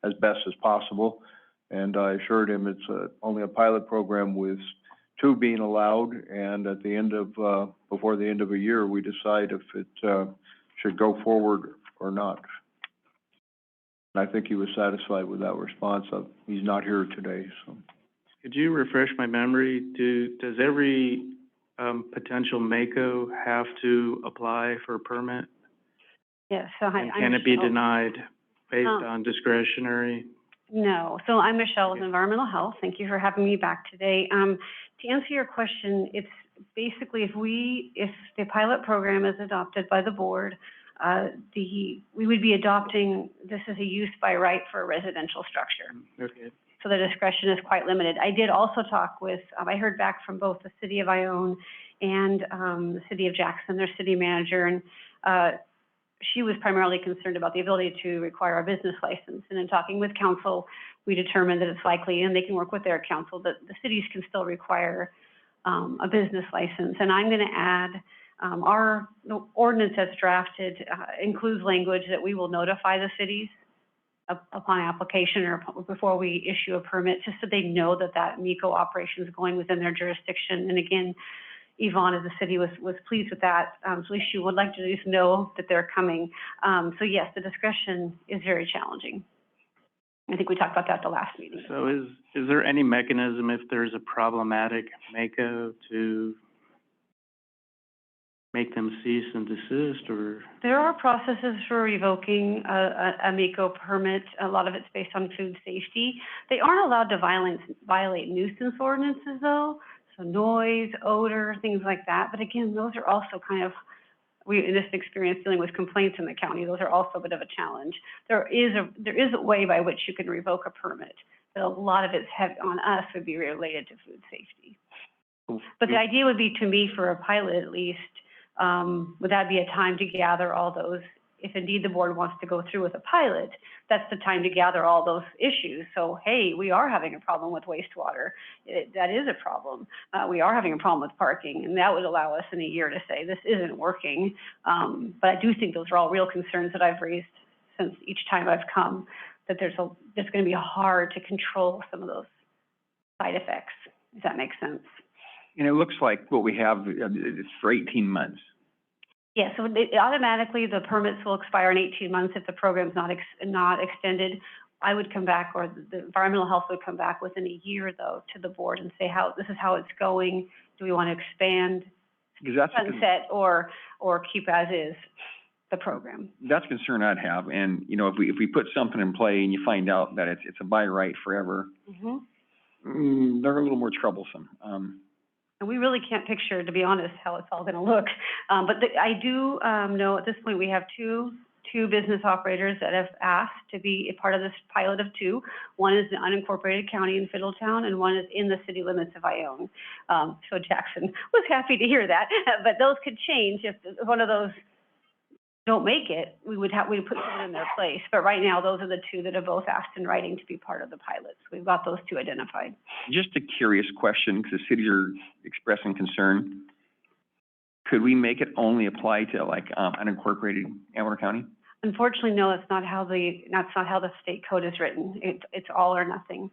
as best as possible. And I assured him it's only a pilot program with 2 being allowed, and at the end of before the end of a year, we decide if it should go forward or not. And I think he was satisfied with that response. He's not here today, so. Could you refresh my memory? Does every potential MACO have to apply for a permit? Yes, so And can it be denied based on discretionary? No. So I'm Michelle with Environmental Health. Thank you for having me back today. To answer your question, it's basically if the pilot program is adopted by the board, we would be adopting this as a use by right for a residential structure. Okay. So the discretion is quite limited. I did also talk with, I heard back from both the city of Ione and the city of Jackson, their city manager, and she was primarily concerned about the ability to require a business license. And in talking with council, we determined that it's likely, and they can work with their council, that the cities can still require a business license. And I'm gonna add, our ordinance as drafted, includes language that we will notify the cities upon application or before we issue a permit, just so they know that that MECO operation is going within their jurisdiction. And again, Yvonne, as the city, was pleased with that. So at least she would like to just know that they're coming. So yes, the discretion is very challenging. I think we talked about that at the last meeting. So is there any mechanism if there's a problematic MECO to make them cease and desist, or? There are processes for revoking a MECO permit. A lot of it's based on food safety. They aren't allowed to violate nuisance ordinances though. So noise, odor, things like that. But again, those are also kind of, in this experience dealing with complaints in the county, those are also a bit of a challenge. There is a way by which you can revoke a permit, but a lot of it's on us would be related to food safety. But the idea would be, to me, for a pilot at least, would that be a time to gather all those, if indeed the board wants to go through with a pilot, that's the time to gather all those issues. So, hey, we are having a problem with wastewater. That is a problem. We are having a problem with parking, and that would allow us in a year to say, this isn't working. But I do think those are all real concerns that I've raised since each time I've come, that there's going to be hard to control some of those side effects, if that makes sense. And it looks like what we have is for 18 months. Yeah, so automatically the permits will expire in 18 months if the program's not extended. I would come back, or the environmental health would come back within a year though to the board and say, this is how it's going. Do we want to expand, sunset, or keep as is the program? That's a concern I'd have. And, you know, if we put something in play and you find out that it's a by right forever, they're a little more troublesome. And we really can't picture, to be honest, how it's all going to look. But I do know at this point we have two business operators that have asked to be a part of this pilot of 2. One is the unincorporated county in Fiddletown, and one is in the city limits of Ione. So Jackson was happy to hear that. But those could change if one of those don't make it. We'd put someone in their place. But right now, those are the 2 that have both asked in writing to be part of the pilot. So we've got those 2 identified. Just a curious question, because the cities are expressing concern. Could we make it only apply to like unincorporated Amador County? Unfortunately, no. That's not how the state code is written. It's all or nothing.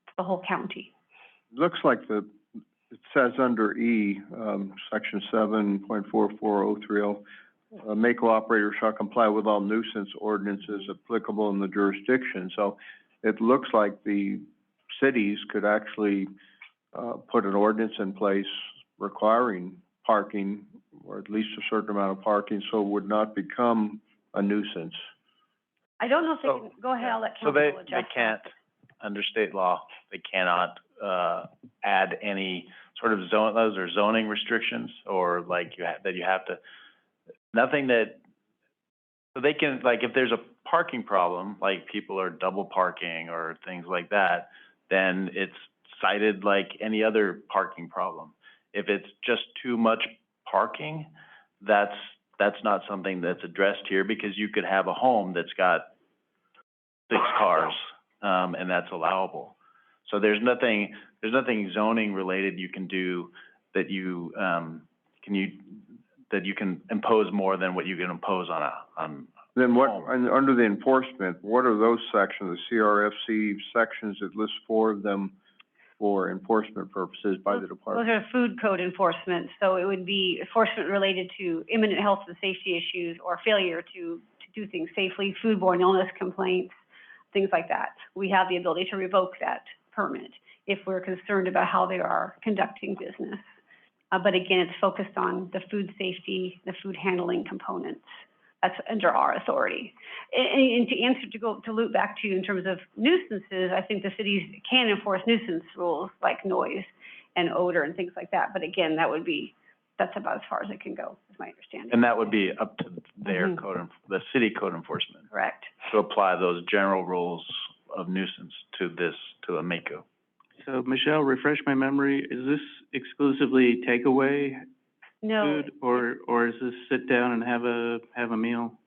It's the whole county. Looks like it says under E, section 7.44030. MECO operator shall comply with all nuisance ordinances applicable in the jurisdiction. So it looks like the cities could actually put an ordinance in place requiring parking, or at least a certain amount of parking, so it would not become a nuisance. I don't know if they can, go ahead, I'll let council adjust. So they can't, under state law, they cannot add any sort of those are zoning restrictions, or like you have to, nothing that, so they can, like, if there's a parking problem, like people are double parking or things like that, then it's cited like any other parking problem. If it's just too much parking, that's not something that's addressed here, because you could have a home that's got 6 cars, and that's allowable. So there's nothing zoning related you can do that you can impose more than what you can impose on Then what, home. under the enforcement, what are those sections, the CRFC sections that list 4 of them for enforcement purposes by the department? Those are food code enforcement. So it would be enforcement related to imminent health and safety issues or failure to do things safely, foodborne illness complaints, things like that. We have the ability to revoke that permit if we're concerned about how they are conducting business. But again, it's focused on the food safety, the food handling components. That's under our authority. And to answer, to loop back to you in terms of nuisances, I think the cities can enforce nuisance rules like noise and odor and things like that. But again, that's about as far as it can go, is my understanding. And that would be up to their the city code enforcement. Correct. To apply those general rules of nuisance to a MECO. So Michelle, refresh my memory, is this exclusively takeaway No. food, or is this sit down and have a meal?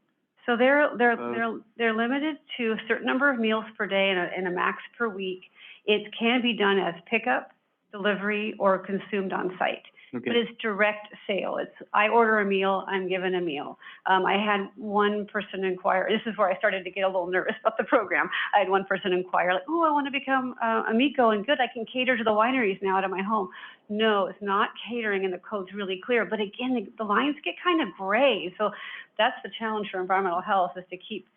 So they're limited to a certain number of meals per day and a max per week. It can be done as pickup, delivery or consumed on site. But Okay. it's direct sale. I order a meal, I'm given a meal. I had one person inquire, this is where I started to get a little nervous about the program. I had one person inquire, like, oh, I want to become a MECO, and good, I can cater to the wineries now out of my home. No, it's not catering, and the code's really clear. But again, the lines get kind of gray. So that's the challenge for environmental health, is to keep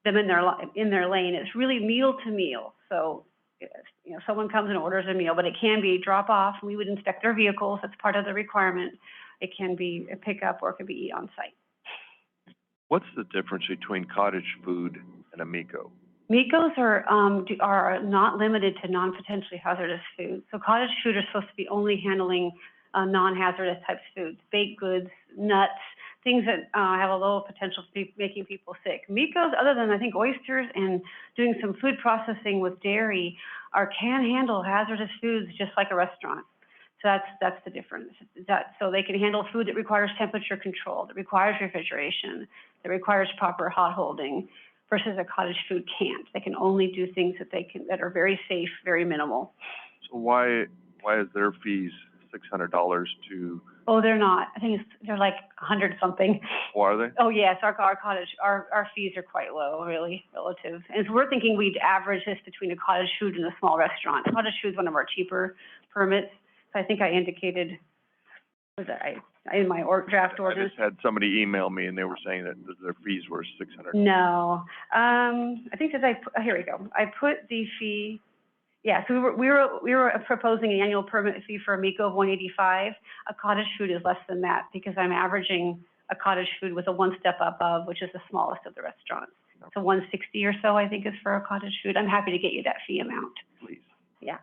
them in their lane. It's really meal to meal. So, you know, someone comes and orders a meal, but it can be drop off. We would inspect their vehicles. That's part of the requirement. It can be a pickup, or it could be eat on site. What's the difference between cottage food and a MECO? MECOs are not limited to non-potentially hazardous foods. So cottage food are supposed to be only handling non-hazardous types of foods, baked goods, nuts, things that have a low potential for making people sick. MECOs, other than I think oysters and doing some food processing with dairy, can handle hazardous foods just like a restaurant. So that's the difference. So they can handle food that requires temperature control, that requires refrigeration, that requires proper hot holding, versus a cottage food can't. They can only do things that are very safe, very minimal. So why is their fees $600 to, Oh, they're not. I think they're like 100 something. oh, are they? Oh, yes, our fees are quite low, really, relative. And so we're thinking we'd average this between a cottage food and a small restaurant. Cottage food is one of our cheaper permits. So I think I indicated, in my draft I ordinance. just had somebody email me and they were saying that their fees were $600. No, I think here we go. I put the fee, yeah, so we were proposing an annual permit fee for a MECO of $185. A cottage food is less than that, because I'm averaging a cottage food with a one step above, which is the smallest of the restaurants. So 160 or so, I think, is for a cottage food. I'm happy to get you that fee amount. Please. Yeah.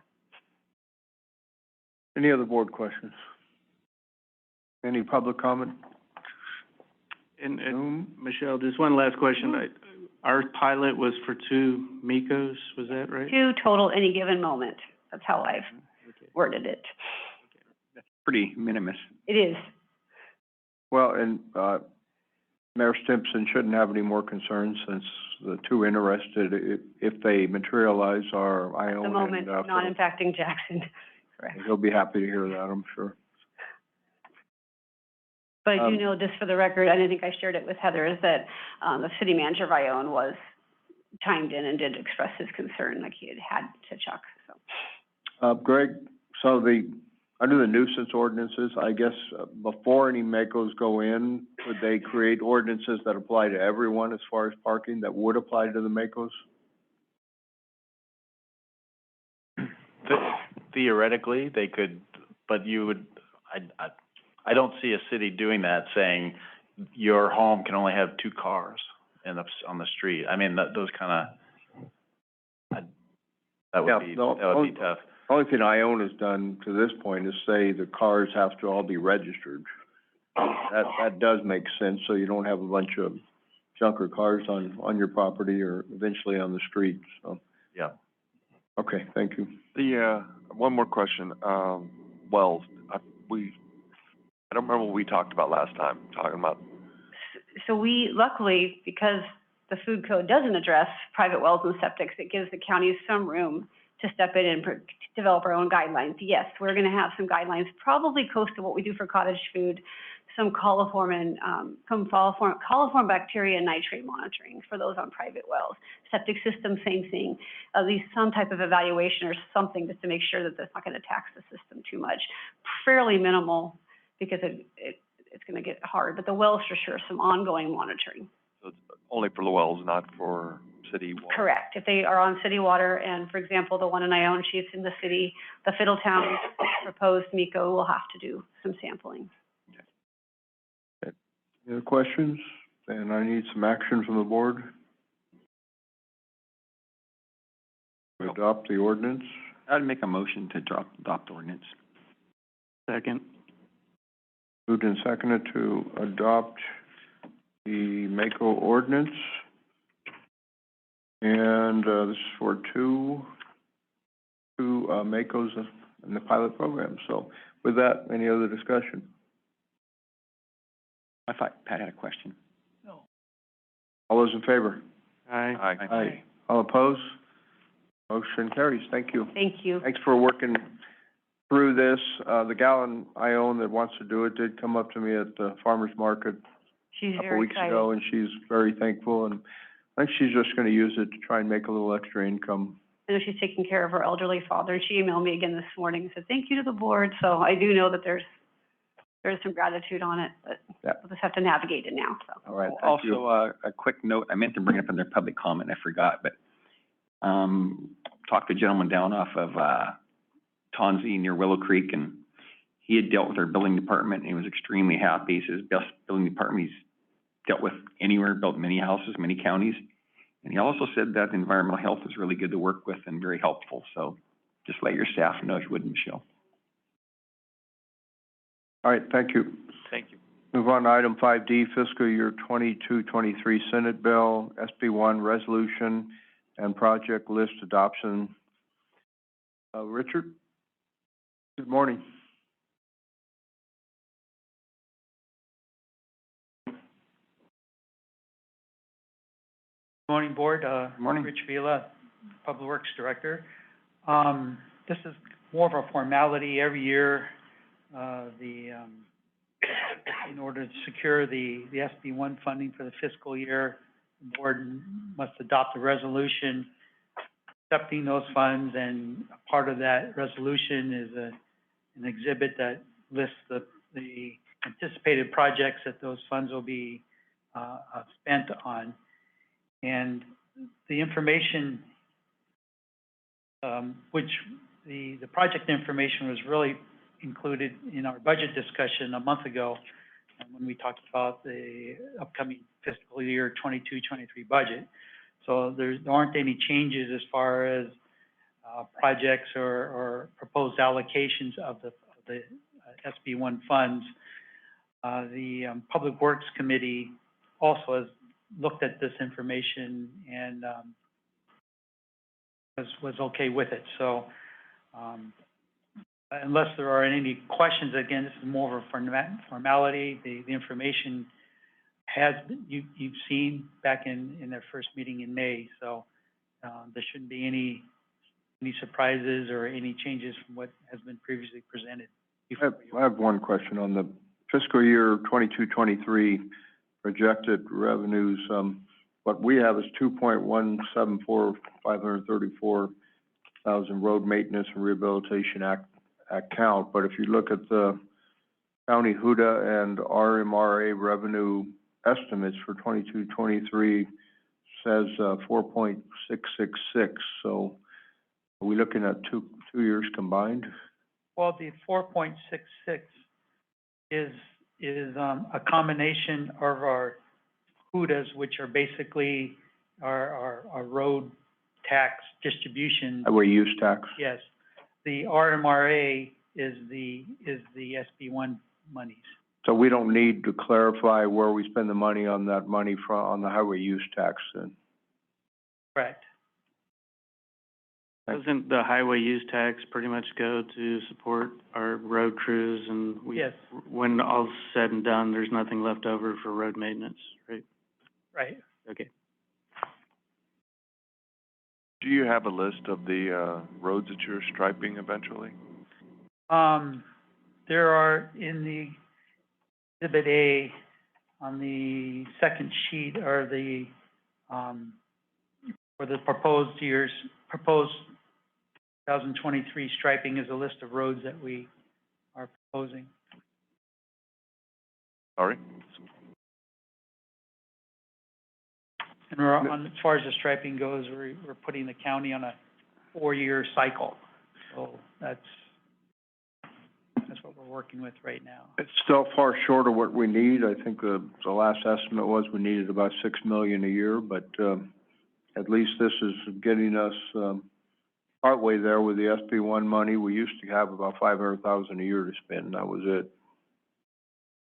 Any other board questions? Any public comment? And Michelle, just one last question. Our pilot was for 2 MECOs, was that right? 2 total any given moment. That's how I've worded it. That's pretty minimus. It is. Well, and Mayor Stimpson shouldn't have any more concerns, since the 2 interested, if they materialize, are Ione. At the moment, not impacting Jackson. Correct. He'll be happy to hear that, I'm sure. But I do know, just for the record, I didn't think I shared it with Heather, is that the city manager of Ione was chimed in and did express his concern, like he had to Chuck, so. Greg, so under the nuisance ordinances, I guess, before any MECOs go in, would they create ordinances that apply to everyone as far as parking, that would apply to the MECOs? Theoretically, they could, but you would, I don't see a city doing that, saying your home can only have 2 cars on the street. I mean, those kind of, that would be tough. The only thing Ione has done to this point is say the cars have to all be registered. That does make sense, so you don't have a bunch of junker cars on your property or eventually on the street, so. Yeah. Okay, thank you. One more question. Wells, I don't remember what we talked about last time, talking about. So we, luckily, because the food code doesn't address private wells and septics, it gives the counties some room to step in and develop our own guidelines. Yes, we're gonna have some guidelines, probably close to what we do for cottage food, some coliform bacteria and nitrate monitoring for those on private wells. Septic system, same thing. At least some type of evaluation or something, just to make sure that that's not gonna tax the system too much. Fairly minimal, because it's gonna get hard, but the wells for sure, some ongoing monitoring. So it's only for the wells, not for city water? Correct. If they are on city water, and for example, the one in Ione, she's in the city, the Fiddletown proposed MECO will have to do some sampling. Any other questions? And I need some action from the board. To adopt the ordinance. I'd make a motion to adopt ordinance. Second. Moved and seconded to adopt the MECO ordinance. And this is for two MECOs in the pilot program. So with that, any other discussion? I thought Pat had a question. No. All those in favor? Aye. Aye. All opposed? Motion carries. Thank you. Thank you. Thanks for working through this. The gal I own that wants to do it did come up to me at the farmer's market She's a couple very weeks excited. ago, and she's very thankful, and I think she's just gonna use it to try and make a little extra income. I know she's taking care of her elderly father, and she emailed me again this morning and said, thank you to the board. So I do know that there's some gratitude on it, but Yeah. we'll just have to navigate it now, so. All right, thank you. Also, a quick note, I meant to bring it up in their public comment, I forgot, but, talked to a gentleman down off of, Tonzi near Willow Creek, and he had dealt with our building department, and he was extremely happy. He says, best building department he's dealt with anywhere, built many houses, many counties. And he also said that environmental health is really good to work with and very helpful, so just let your staff know if you would, Michelle. All right, thank you. Thank you. Move on to item 5D, fiscal year 22-23 Senate Bill, SB1 resolution and project list adoption. Richard? Good morning. Morning, Board. Morning. Rich Vila, Public Works Director. This is more of a formality every year. In order to secure the SB1 funding for the fiscal year, the Board must adopt a resolution accepting those funds, and a part of that resolution is an exhibit that lists the anticipated projects that those funds will be spent on. And the information, which the project information was really included in our budget discussion a month ago when we talked about the upcoming fiscal year 22-23 budget. So there aren't any changes as far as projects or proposed allocations of the SB1 funds. The Public Works Committee also has looked at this information and was okay with it. So unless there are any questions, again, this is more of a formality. The information you've seen back in their first meeting in May. So there shouldn't be any surprises or any changes from what has been previously presented. I have one question on the fiscal year 22-23 projected revenues. What we have is 2.174534,000 road maintenance and rehabilitation account. But if you look at the county HUDA and RMRA revenue estimates for 22-23, says 4.666. So are we looking at two years combined? Well, the 4.66 is a combination of our HUDAs, which are basically our road tax distribution. Highway use tax? Yes. The RMRA is the SB1 monies. So we don't need to clarify where we spend the money on that money on the highway use tax then? Correct. Doesn't the highway use tax pretty much go to support our road crews, and Yes. when all's said and done, there's nothing left over for road maintenance, right? Right. Okay. Do you have a list of the, roads that you're striping eventually? There are in the Exhibit A on the second sheet are the for the proposed 2023 striping is a list of roads that we are proposing. Sorry? And we're on, as far as the striping goes, we're putting the county on a 4-year cycle. So that's what we're working with right now. It's still far short of what we need. I think the last estimate was we needed about $6 million a year, but at least this is getting us partway there with the SB1 money. We used to have about $500,000 a year to spend, and that was it.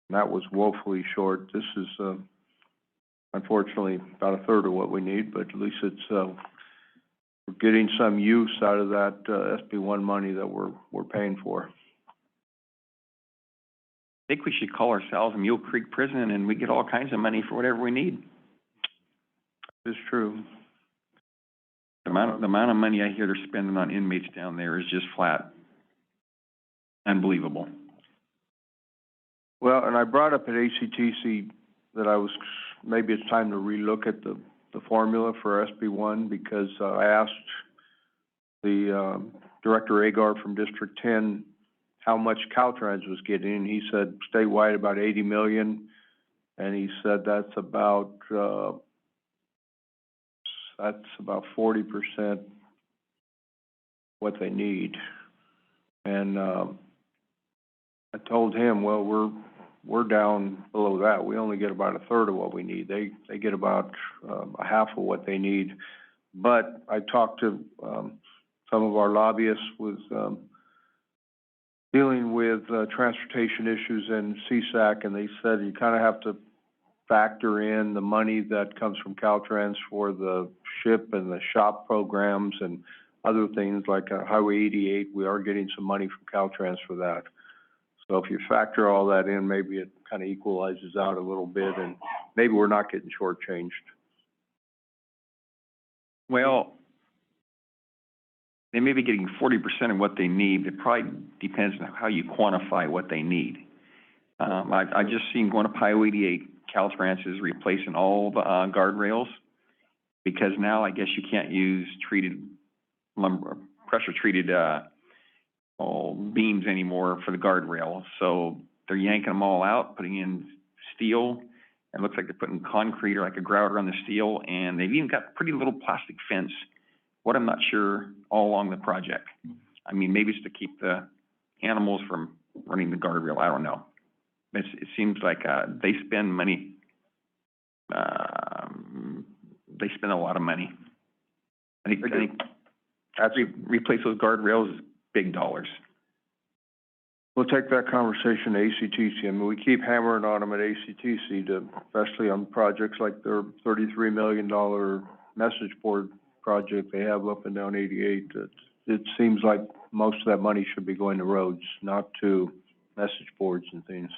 And that was woefully short. This is unfortunately about a third of what we need, but at least it's we're getting some use out of that SB1 money that we're paying for. I think we should call ourselves Mule Creek Prison, and we get all kinds of money for whatever we need. It's true. The amount of money I hear they're spending on inmates down there is just flat unbelievable. Well, and I brought up at ACTC that maybe it's time to relook at the formula for SB1, because I asked the Director Agar from District 10 how much Caltrans was getting, and he said statewide about 80 million, and he said that's about 40% what they need. And I told him, well, we're down below that. We only get about a third of what we need. They get about a half of what they need. But I talked to some of our lobbyists with dealing with transportation issues in CSAC, and they said you kind of have to factor in the money that comes from Caltrans for the SHIP and the SHOP programs and other things like Highway 88. We are getting some money from Caltrans for that. So if you factor all that in, maybe it kind of equalizes out a little bit, and maybe we're not getting shortchanged. Well, they may be getting 40% of what they need. It probably depends on how you quantify what they need. I just seen going up Highway 88, Caltrans is replacing all the guardrails, because now I guess you can't use treated lumber, pressure treated beams anymore for the guardrail. So they're yanking them all out, putting in steel. It looks like they're putting concrete or like a grouter on the steel, and they've even got pretty little plastic fence. What I'm not sure all along the project. I mean, maybe it's to keep the animals from running the guardrail. I don't know. It seems like they spend money. They spend a lot of money. I think replace those guardrails is big dollars. We'll take that conversation to ACTC. I mean, we keep hammering on them at ACTC, especially on projects like their $33 million message board project they have up and down 88. It seems like most of that money should be going to roads, not to message boards and things.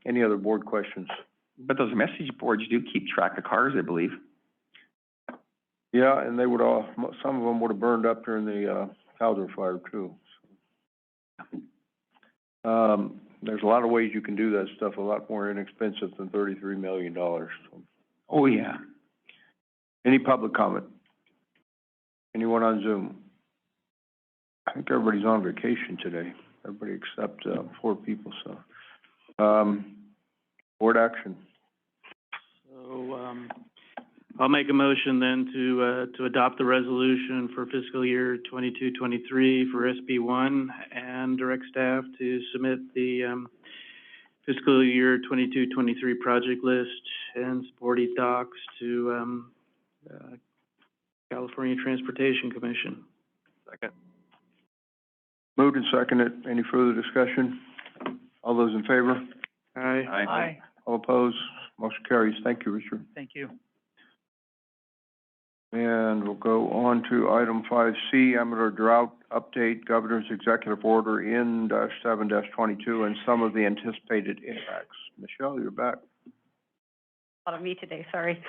Any other board questions? But those message boards do keep track of cars, I believe. Yeah, and they would some of them would have burned up during the Amador fire too. There's a lot of ways you can do that stuff, a lot more inexpensive than $33 million. Oh, yeah. Any public comment? Anyone on Zoom? I think everybody's on vacation today, everybody except 4 people, so. Board action. So, I'll make a motion then to adopt the resolution for fiscal year 22-23 for SB1 and direct staff to submit the fiscal year 22-23 project list and supporting docs to California Transportation Commission. Second. Moved and seconded. Any further discussion? All those in favor? Aye. Aye. All opposed? Motion carries. Thank you, Richard. Thank you. And we'll go on to item 5C, Amador Drought Update, Governor's Executive Order N-7-22, and some of the anticipated impacts. Michelle, you're back. A lot of me today, sorry.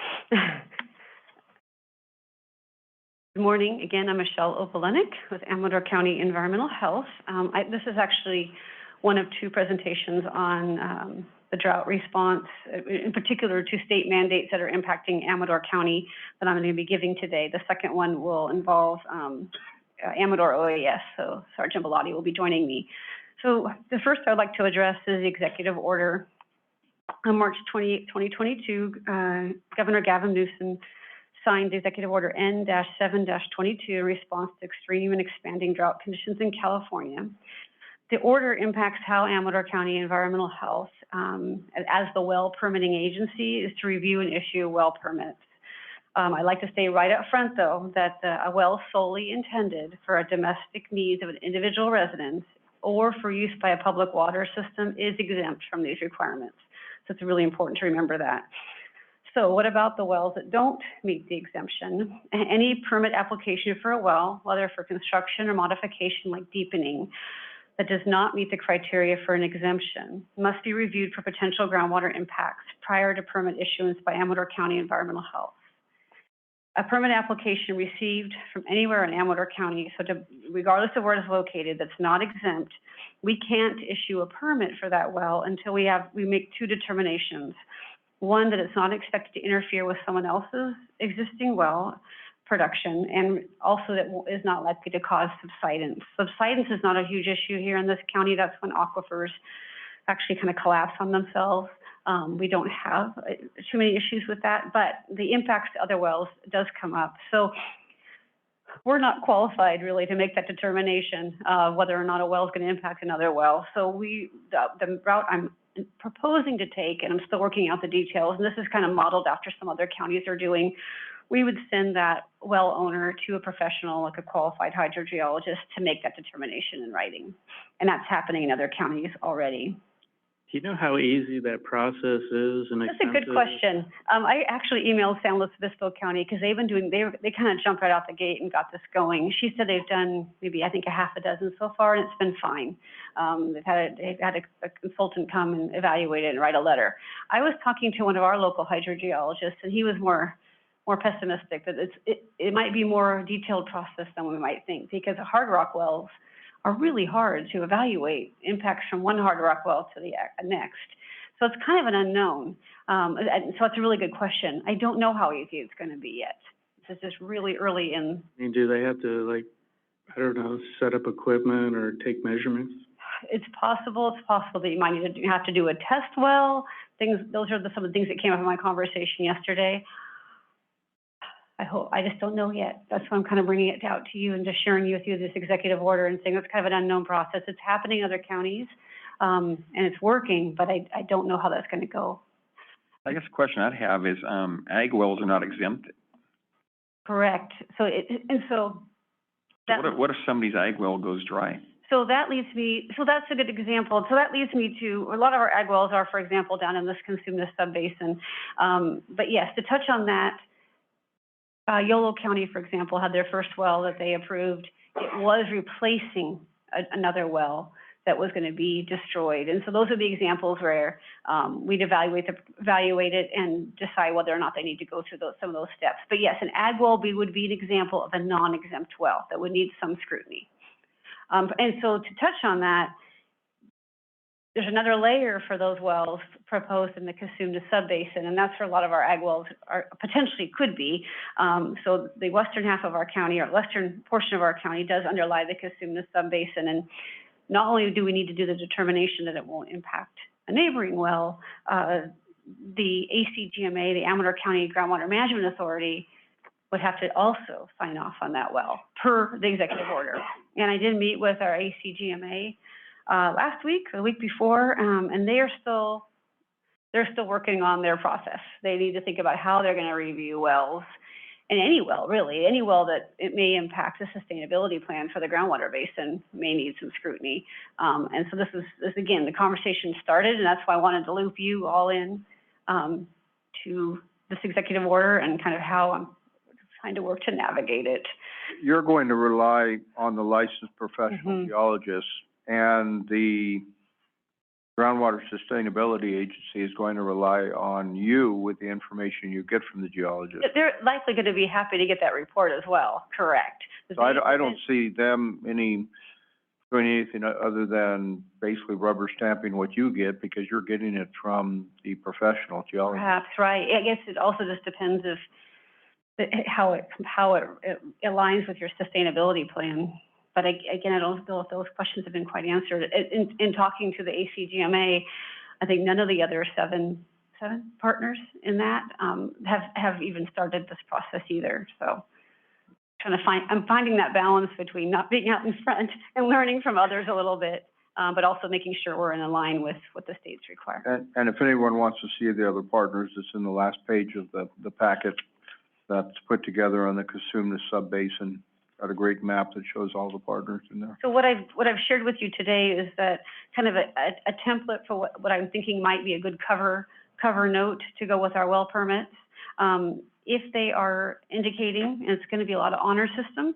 Good morning. Again, I'm Michelle Opalenik with Amador County Environmental Health. This is actually one of 2 presentations on the drought response, in particular to state mandates that are impacting Amador County that I'm going to be giving today. The second one will involve Amador OAS, so Sergeant Bellotti will be joining me. So the first I'd like to address is the executive order. On March 28, 2022, Governor Gavin Newsom signed the executive order N-7-22 in response to extreme and expanding drought conditions in California. The order impacts how Amador County Environmental Health, as the well permitting agency, is to review and issue well permits. I'd like to say right up front, though, that a well solely intended for a domestic needs of an individual residence or for use by a public water system is exempt from these requirements. So it's really important to remember that. So what about the wells that don't meet the exemption? Any permit application for a well, whether for construction or modification like deepening, that does not meet the criteria for an exemption must be reviewed for potential groundwater impacts prior to permit issuance by Amador County Environmental Health. a permit application received from anywhere in Amador County, so regardless of where it's located, that's not exempt, we can't issue a permit for that well until we make two determinations. One, that it's not expected to interfere with someone else's existing well production, and also that is not likely to cause subsidence. Subsidence is not a huge issue here in this county. That's when aquifers actually kind of collapse on themselves. We don't have too many issues with that, but the impacts to other wells does come up. So we're not qualified really to make that determination whether or not a well is going to impact another well. So the route I'm proposing to take, and I'm still working out the details, and this is kind of modeled after some other counties are doing, we would send that well owner to a professional, like a qualified hydrogeologist, to make that determination in writing. And that's happening in other counties already. Do you know how easy that process is and expensive? That's a good question. I actually emailed San Luis Obispo County because they've been doing, they kind of jumped right out the gate and got this going. She said they've done maybe, I think, a half a dozen so far, and it's been fine. They've had a consultant come and evaluate it and write a letter. I was talking to one of our local hydrogeologists, and he was more pessimistic that it might be more detailed process than we might think, because hard rock wells are really hard to evaluate impacts from one hard rock well to the next. So it's kind of an unknown. And so it's a really good question. I don't know how easy it's going to be yet. This is just really early in. I mean, do they have to, like, I don't know, set up equipment or take measurements? It's possible. It's possible that you might need to have to do a test well. Those are some of the things that came up in my conversation yesterday. I just don't know yet. That's why I'm kind of bringing it out to you and just sharing with you this executive order and saying it's kind of an unknown process. It's happening in other counties, and it's working, but I don't know how that's going to go. I guess the question I'd have is, ag wells are not exempt. Correct. So What if somebody's ag well goes dry? So that leads me, so that's a good example. So that leads me to, a lot of our ag wells are, for example, down in this Consumnes subbasin. But yes, to touch on that, Yolo County, for example, had their first well that they approved. It was replacing another well that was going to be destroyed. And so those are the examples where we'd evaluate it and decide whether or not they need to go through some of those steps. But yes, an ag well would be an example of a non-exempt well that would need some scrutiny. And so to touch on that, there's another layer for those wells proposed in the Consumnes subbasin, and that's where a lot of our ag wells potentially could be. So the western half of our county, or western portion of our county, does underlie the Consumnes subbasin. And not only do we need to do the determination that it won't impact a neighboring well, the ACGMA, the Amador County Groundwater Management Authority, would have to also sign off on that well per the executive order. And I did meet with our ACGMA last week, or the week before, and they're still working on their process. They need to think about how they're going to review wells, and any well, really, any well that it may impact the sustainability plan for the groundwater basin may need some scrutiny. And so this again, the conversation started, and that's why I wanted to loop you all in to this executive order and kind of how I'm trying to work to navigate it. You're going to rely on the licensed professional geologists, and the Groundwater Sustainability Agency is going to rely on you with the information you get from the geologist. They're likely going to be happy to get that report as well, correct. So I don't see them doing anything other than basically rubber stamping what you get, because you're getting it from the professional geologist. Perhaps, right. I guess it also just depends how it aligns with your sustainability plan. But again, I don't know if those questions have been quite answered. In talking to the ACGMA, I think none of the other seven partners in that have even started this process either. So I'm finding that balance between not being out in front and learning from others a little bit, but also making sure we're in line with what the states require. And if anyone wants to see the other partners, it's in the last page of the packet that's put together on the Consumnes subbasin. Got a great map that shows all the partners in there. So what I've shared with you today is that kind of a template for what I'm thinking might be a good cover note to go with our well permits. if they are indicating, and it's going to be a lot of honor system,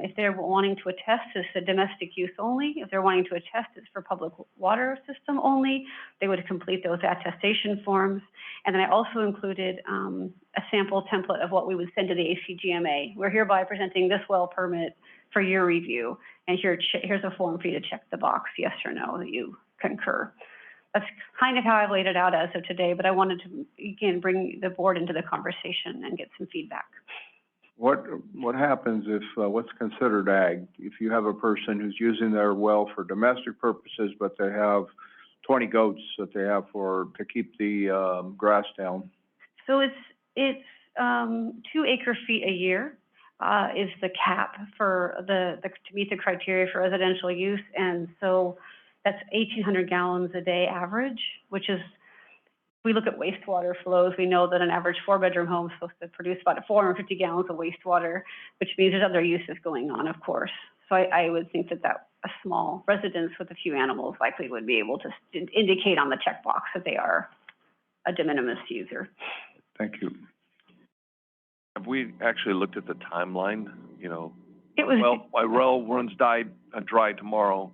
if they're wanting to attest it's a domestic use only, if they're wanting to attest it's for public water system only, they would complete those attestation forms. And then I also included a sample template of what we would send to the ACGMA. We're hereby presenting this well permit for your review, and here's a form for you to check the box, yes or no, that you concur. That's kind of how I've laid it out as of today, but I wanted to, again, bring the board into the conversation and get some feedback. What happens if, what's considered ag? If you have a person who's using their well for domestic purposes, but they have 20 goats that they have to keep the, grass down? So it's 2 acre-feet a year, is the cap for to meet the criteria for residential use. And so that's 1,800 gallons a day average, which is, if we look at wastewater flows, we know that an average 4-bedroom home is supposed to produce about 450 gallons of wastewater, which means there's other uses going on, of course. So I would think that a small residence with a few animals likely would be able to indicate on the checkbox that they are a de minimis user. Thank you. Have we actually looked at the timeline, you know? It was, Well, my well runs dry tomorrow,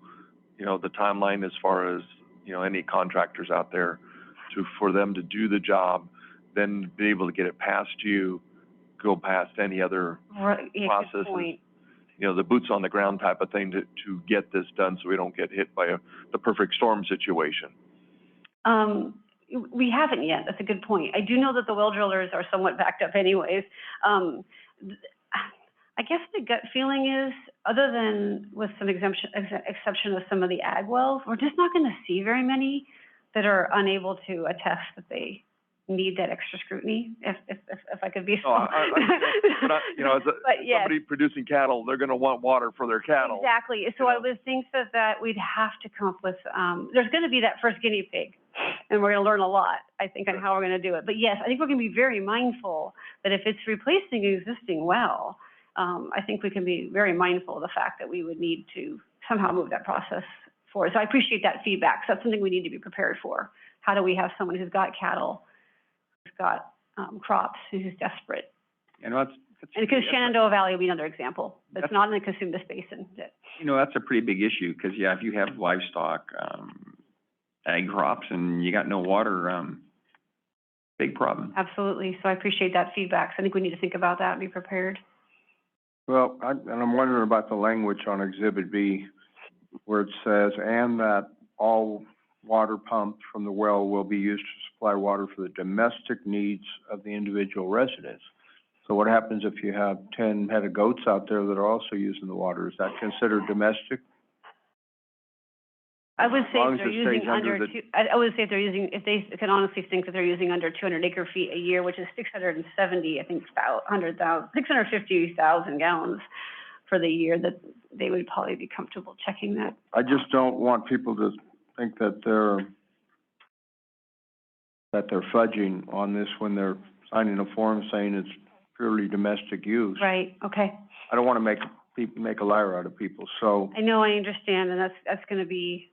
you know, the timeline as far as, you know, any contractors out there for them to do the job, then be able to get it past you, go past any other right, yeah, good processes. point. You know, the boots on the ground type of thing to get this done so we don't get hit by the perfect storm situation. We haven't yet. That's a good point. I do know that the well drillers are somewhat backed up anyways. I guess the gut feeling is, other than with some exception of some of the ag wells, we're just not going to see very many that are unable to attest that they need that extra scrutiny, if I could be so. You know, as but yes, somebody producing cattle, they're going to want water for their cattle. exactly. So I would think that we'd have to come up with, there's going to be that first guinea pig, and we're going to learn a lot, I think, on how we're going to do it. But yes, I think we're going to be very mindful that if it's replacing an existing well, I think we can be very mindful of the fact that we would need to somehow move that process forward. So I appreciate that feedback. So that's something we need to be prepared for. How do we have someone who's got cattle, who's got crops, who's desperate? And Because Shenandoah Valley would be another example. It's not in the Cosumnes Basin. you know, that's a pretty big issue, because, yeah, if you have livestock, ag crops, and you got no water, big problem. Absolutely. So I appreciate that feedback. So I think we need to think about that and be prepared. Well, I'm wondering about the language on Exhibit B, where it says, and that all water pumped from the well will be used to supply water for the domestic needs of the individual residents. So what happens if you have 10 head of goats out there that are also using the water? Is that considered domestic? I would say long if as they're it using stays under under the- two, I would say if they can honestly think that they're using under 200 acre feet a year, which is 670, I think, 650,000 gallons for the year, that they would probably be comfortable checking that. I just don't want people to think that they're fudging on this when they're signing a form saying it's purely domestic use. Right, okay. I don't want to make a liar out of people, so. I know, I understand, and that's going to be,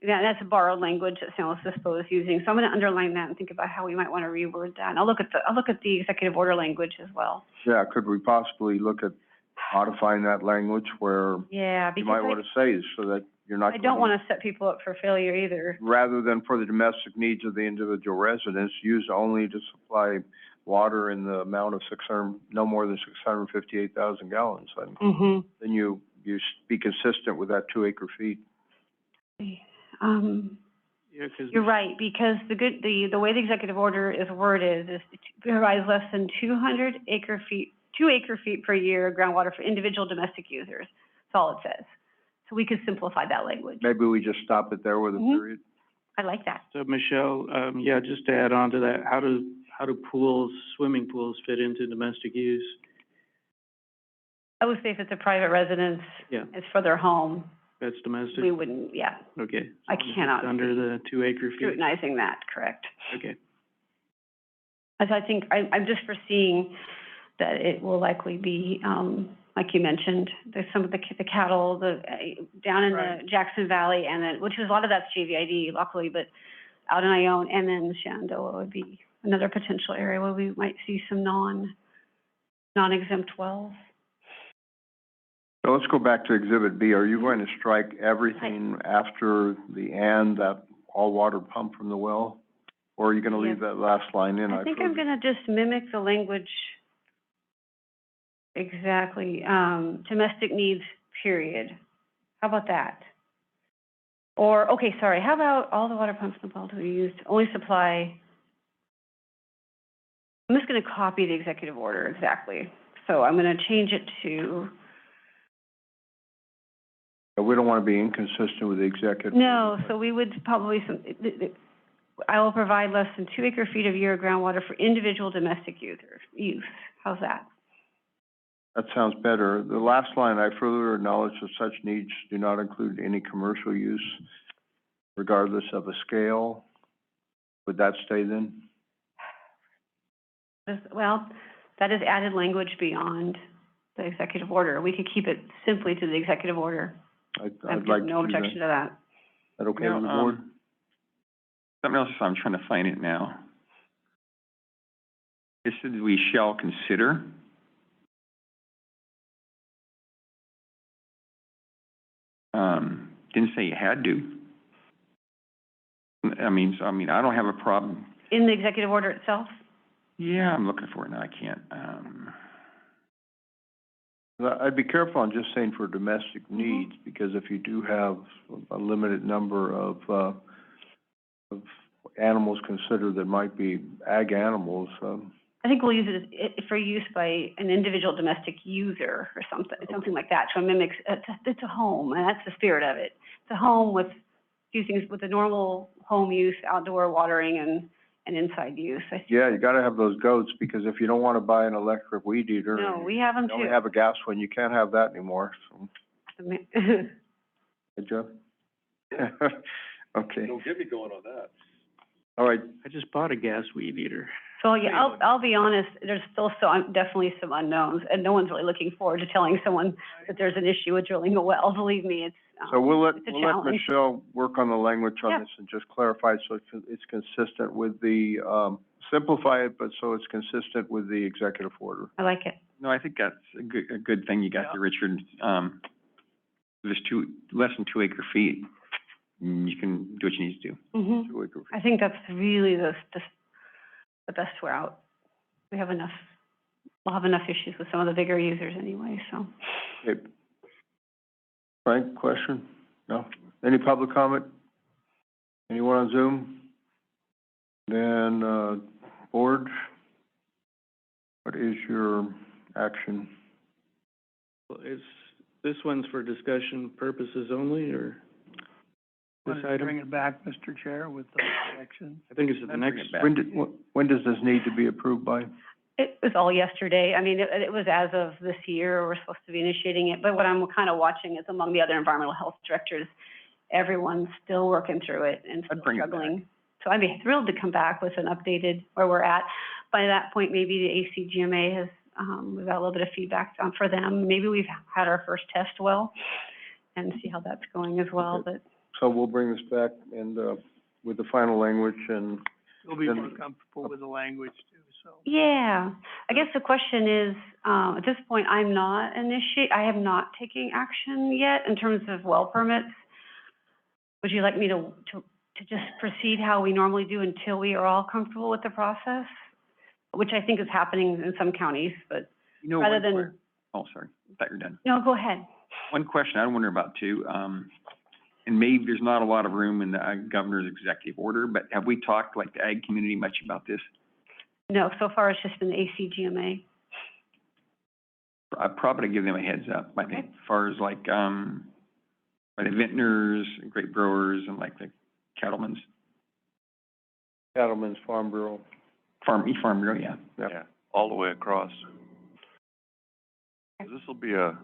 yeah, that's a borrowed language that San Francisco is using. So I'm going to underline that and think about how we might want to reword that. And I'll look at the executive order language as well. Yeah, could we possibly look at modifying that language where Yeah, you because might want to say so that you're not. I don't want to set people up for failure either. Rather than for the domestic needs of the individual residents, use only to supply water in the amount of no more than 658,000 gallons. And then you be consistent with that 2 acre feet. Yeah, 'cause You're right, because the way the executive order is worded is to provide less than 2 acre feet per year of groundwater for individual domestic users. That's all it says. So we could simplify that language. Maybe we just stop it there with a period. I like that. So Michelle, yeah, just to add on to that, how do swimming pools fit into domestic use? I would say if it's a private residence, Yeah, it's for their home, that's domestic? we wouldn't, yeah, Okay. I So it's cannot under the 2 acre feet? scrutinizing that, correct. Okay. As I think, I'm just foreseeing that it will likely be, like you mentioned, there's some of the cattle, down in the Jackson Valley, and then, which is a lot of that's JVID luckily, but out in Ione, and then Shenandoah would be another potential area where we might see some non-exempt wells. So let's go back to Exhibit B. Are you going to strike everything after the "and" that all water pumped from the well? Or are you gonna leave that last line in? I think I'm gonna just mimic the language exactly, domestic needs, period. How about that? Or, okay, sorry, how about all the water pumps in the well to be used, only supply, I'm just gonna copy the executive order exactly. So I'm gonna change it to, We don't wanna be inconsistent with the executive. no, so we would probably, I will provide less than 2 acre-feet of year groundwater for individual domestic use. How's that? That sounds better. The last line, I further acknowledge that such needs do not include any commercial use regardless of a scale. Would that stay then? Well, that is added language beyond the executive order. We could keep it simply to the executive order. I'd I've like to no do objection to that. that okay with the board? Something else, I'm trying to find it now. It said we shall consider. Didn't say you had to. I mean, I don't have a problem. In the executive order itself? Yeah, I'm looking for it now, I can't, I'd be careful on just saying for domestic needs, because if you do have a limited number of animals considered that might be ag animals, I think we'll use it for use by an individual domestic user or something like that, to mimic, it's a home, and that's the spirit of it. It's a home with a normal home use, outdoor watering and inside use. yeah, you gotta have those goats, because if you don't wanna buy an electric weed eater. No, we have them You only too. have a gas one, you can't have that anymore, so. Hey, Jeff? Okay, Don't get me going on that. all right, I just bought a gas weed eater. So, yeah, I'll be honest, there's still definitely some unknowns, and no one's really looking forward to telling someone that there's an issue with drilling a well. Believe me, it's, so we'll let it's a challenge. Michelle work on the language on Yeah. this and just clarify so it's consistent with the, simplify it, but so it's consistent with the executive order. I like it. no, I think that's a good thing you got there, Richard. There's less than 2 acre feet, you can do what you need to do. Mm-hmm. 2 acre feet. I think that's really the best route. We'll have enough issues with some of the bigger users anyway, so. Okay. Frank, question? No? Any public comment? Anyone on Zoom? Then, board, what is your action? This one's for discussion purposes only, or this item? Bring it back, Mr. Chair, with the section. I think it's the next. When does this need to be approved by? It was all yesterday. I mean, it was as of this year, we're supposed to be initiating it, but what I'm kind of watching is among the other environmental health directors, everyone's still working through it and still struggling. So I'd be thrilled to come back with an updated where we're at. By that point, maybe the ACGMA has, we've got a little bit of feedback for them. Maybe we've had our first test well and see how that's going as well, Okay. but. So we'll bring this back and, with the final language and. You'll be more comfortable with the language too, so. Yeah, I guess the question is, at this point, I am not taking action yet in terms of well permits. Would you like me to just proceed how we normally do until we are all comfortable with the process? Which I think is happening in some counties, but rather than. Oh, sorry, I thought you were done. No, go ahead. One question I wonder about too, and maybe there's not a lot of room in the governor's executive order, but have we talked like the ag community much about this? No, so far it's just been the ACGMA. I'd probably give them a heads up, I think, as far as like, by the vintners, grape growers, and like the cattlemen's. Cattlemen's Farm Bureau. Farm Bureau, yeah. Yeah, all the way across. This will be a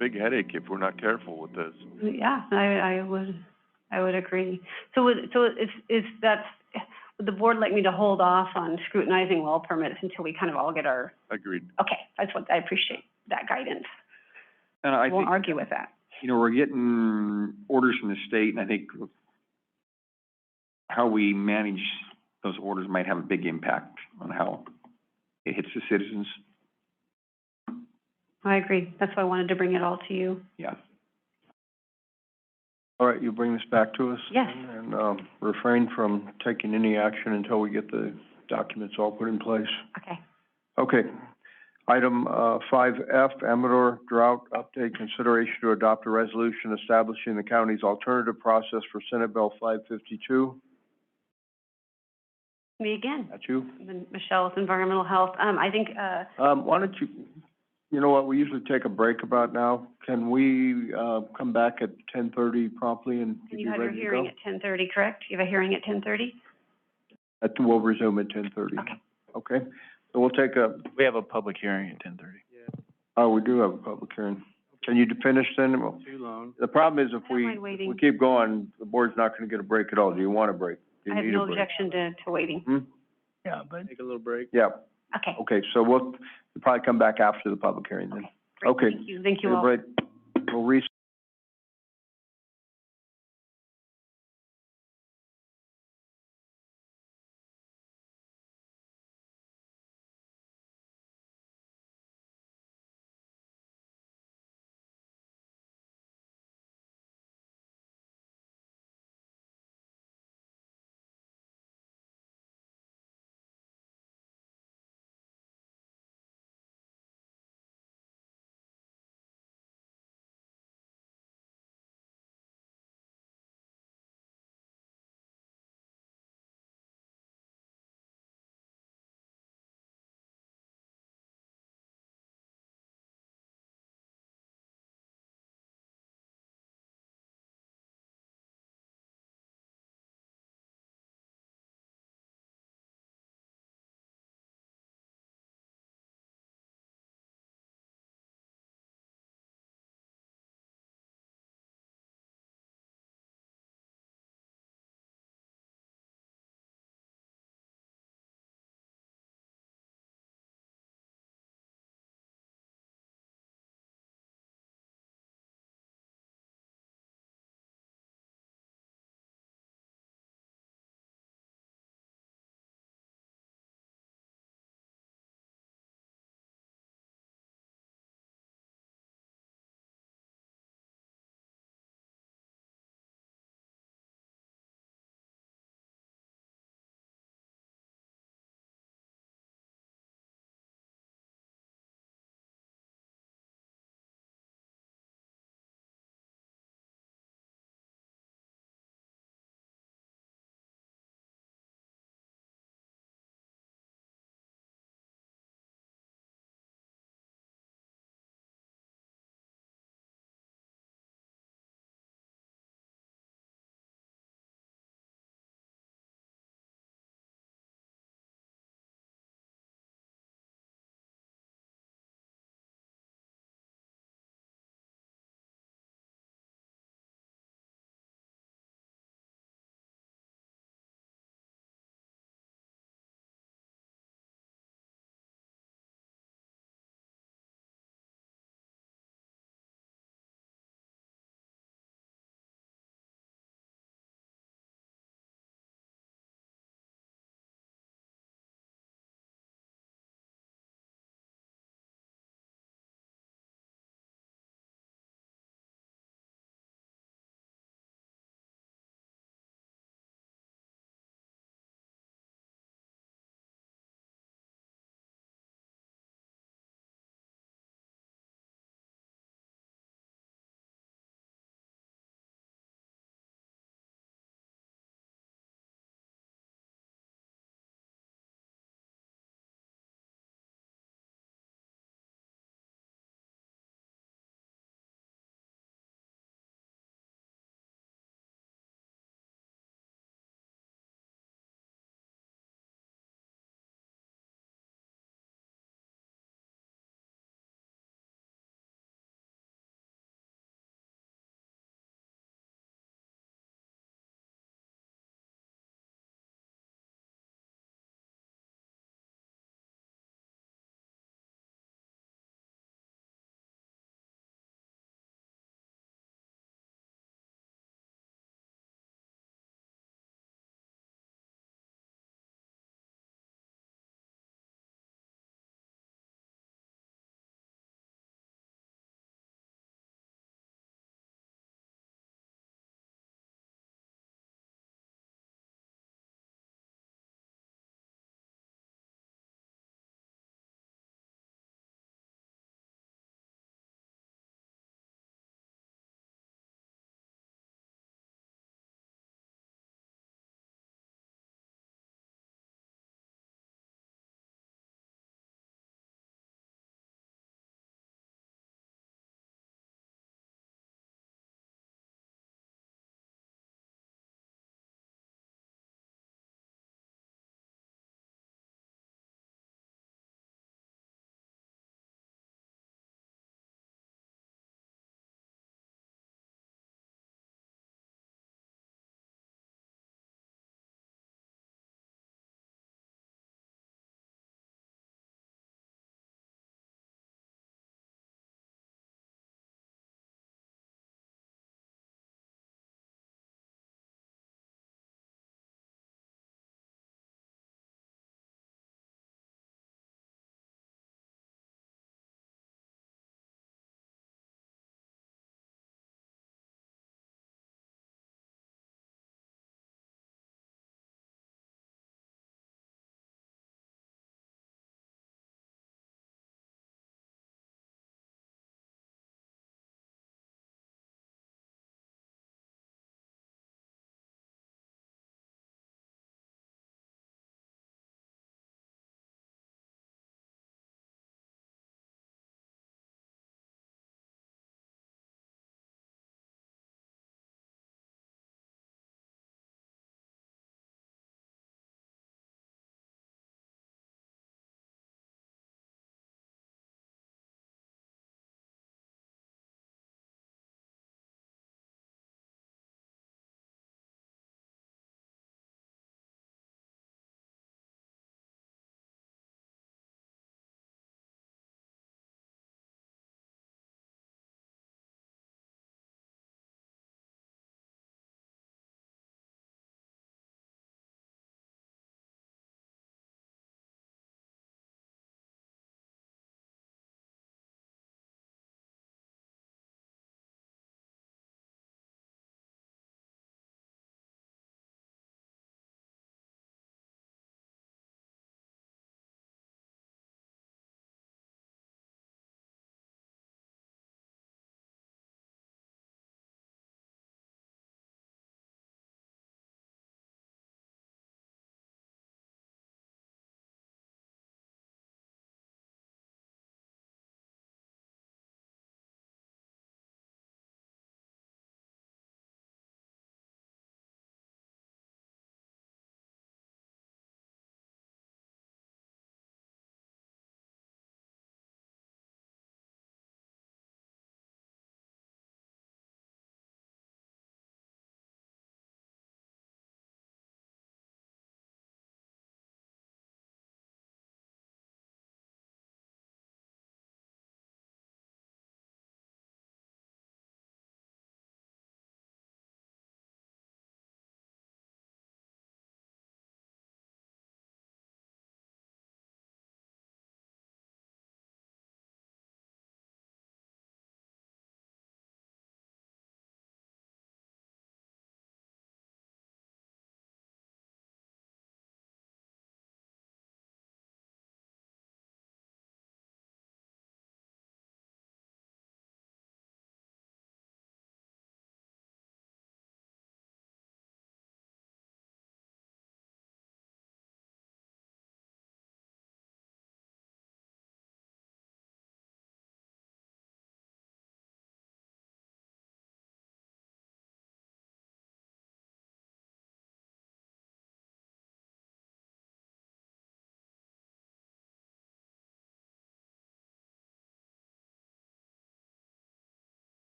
big headache if we're not careful with this. Yeah, I would agree. So would the board like me to hold off on scrutinizing well permits until we kind of all get our? Agreed. Okay, I appreciate that guidance. And I won't think, argue with that. you know, we're getting orders from the state, and I think how we manage those orders might have a big impact on how it hits the citizens. I agree. That's why I wanted to bring it all to you. Yeah. All right, you bring this back to us? Yes. And, refrain from taking any action until we get the documents all put in place. Okay. Okay. Item, 5F, Amador drought update, consideration to adopt a resolution establishing the county's alternative process for Senate Bill 552. Me again. That's you? And then Michelle with Environmental Health. I think, Why don't you know what, we usually take a break about now. Can we, come back at 10:30 promptly and and be you have your ready to hearing go? at 10:30, correct? You have a hearing at 10:30? We'll resume at 10:30. Okay. Okay, so we'll take a, We have a public hearing at 10:30. oh, we do have a public hearing. Can you finish then? Well, Too long. the problem is if I don't we, mind if waiting. we keep going, the board's not gonna get a break at all. Do you want a break? Do you I have need no a break? objection to waiting. Hmm? Yeah, but Take a little break. Yeah, Okay. okay, so we'll probably come back after the public hearing then. Great. Okay. Thank you. Thank you Take a all. break. We'll recess.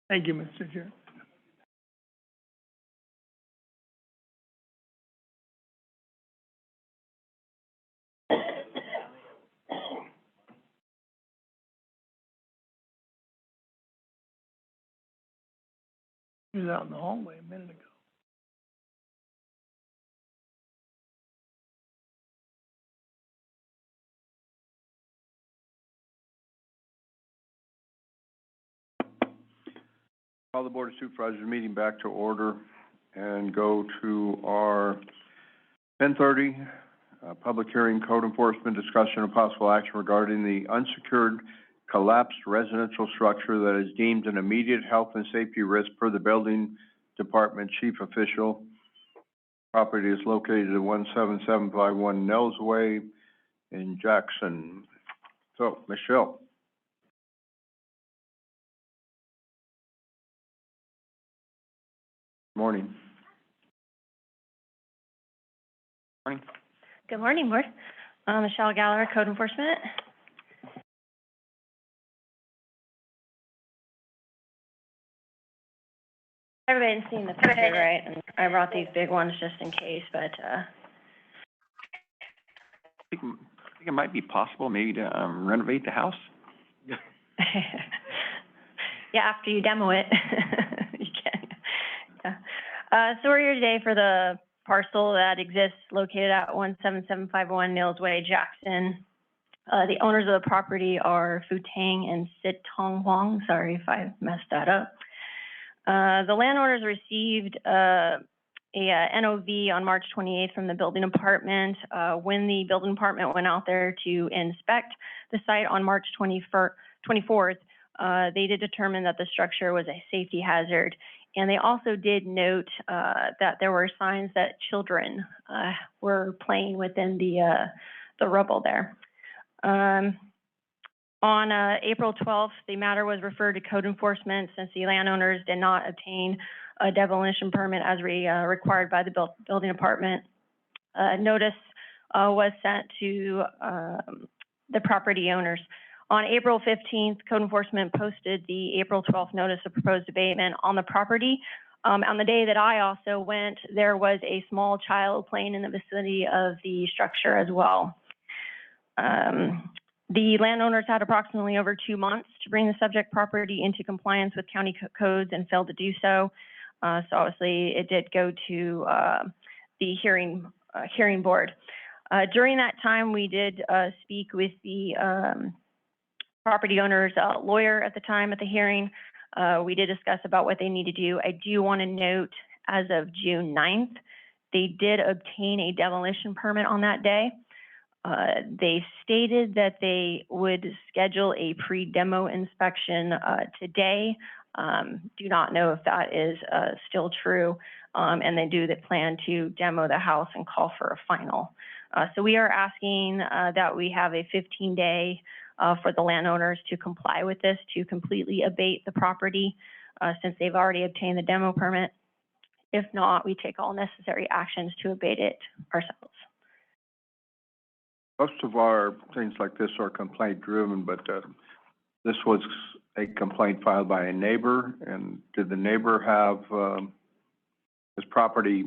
Thank you, Mr. Chair. He was out in the hallway a minute ago. Call the Board of Supervisors meeting back to order and go to our 10:30, public hearing, code enforcement discussion of possible action regarding the unsecured collapsed residential structure that is deemed an immediate health and safety risk per the building department chief official. Property is located at 17751 Nels Way in Jackson. So, Michelle. Morning. Morning. Good morning, Board. Michelle Gallagher, Code Enforcement. Everybody's seen the picture, right? And I brought these big ones just in case, but, I think it might be possible maybe to renovate the house. yeah, after you demo it, you can. Yeah. So we're here today for the parcel that exists located at 17751 Nils Way, Jackson. The owners of the property are Fu Tang and Sit Tong Huang. Sorry if I messed that up. The landowners received a NOV on March 28th from the building department. When the building department went out there to inspect the site on March 24th, they did determine that the structure was a safety hazard. And they also did note that there were signs that children were playing within the rubble there. On April 12th, the matter was referred to code enforcement since the landowners did not obtain a demolition permit as required by the building department. Notice was sent to the property owners. On April 15th, code enforcement posted the April 12th notice of proposed abatement on the property. On the day that I also went, there was a small child playing in the vicinity of the structure as well. The landowners had approximately over 2 months to bring the subject property into compliance with county codes and failed to do so. So obviously it did go to the hearing board. During that time, we did speak with the property owner's lawyer at the time at the hearing. We did discuss about what they need to do. I do want to note, as of June 9th, they did obtain a demolition permit on that day. They stated that they would schedule a pre-demo inspection today. Do not know if that is still true, and they do plan to demo the house and call for a final. So we are asking that we have a 15-day for the landowners to comply with this, to completely abate the property since they've already obtained the demo permit. If not, we take all necessary actions to abate it ourselves. Most of our things like this are complaint driven, but this was a complaint filed by a neighbor. And did the neighbor have his property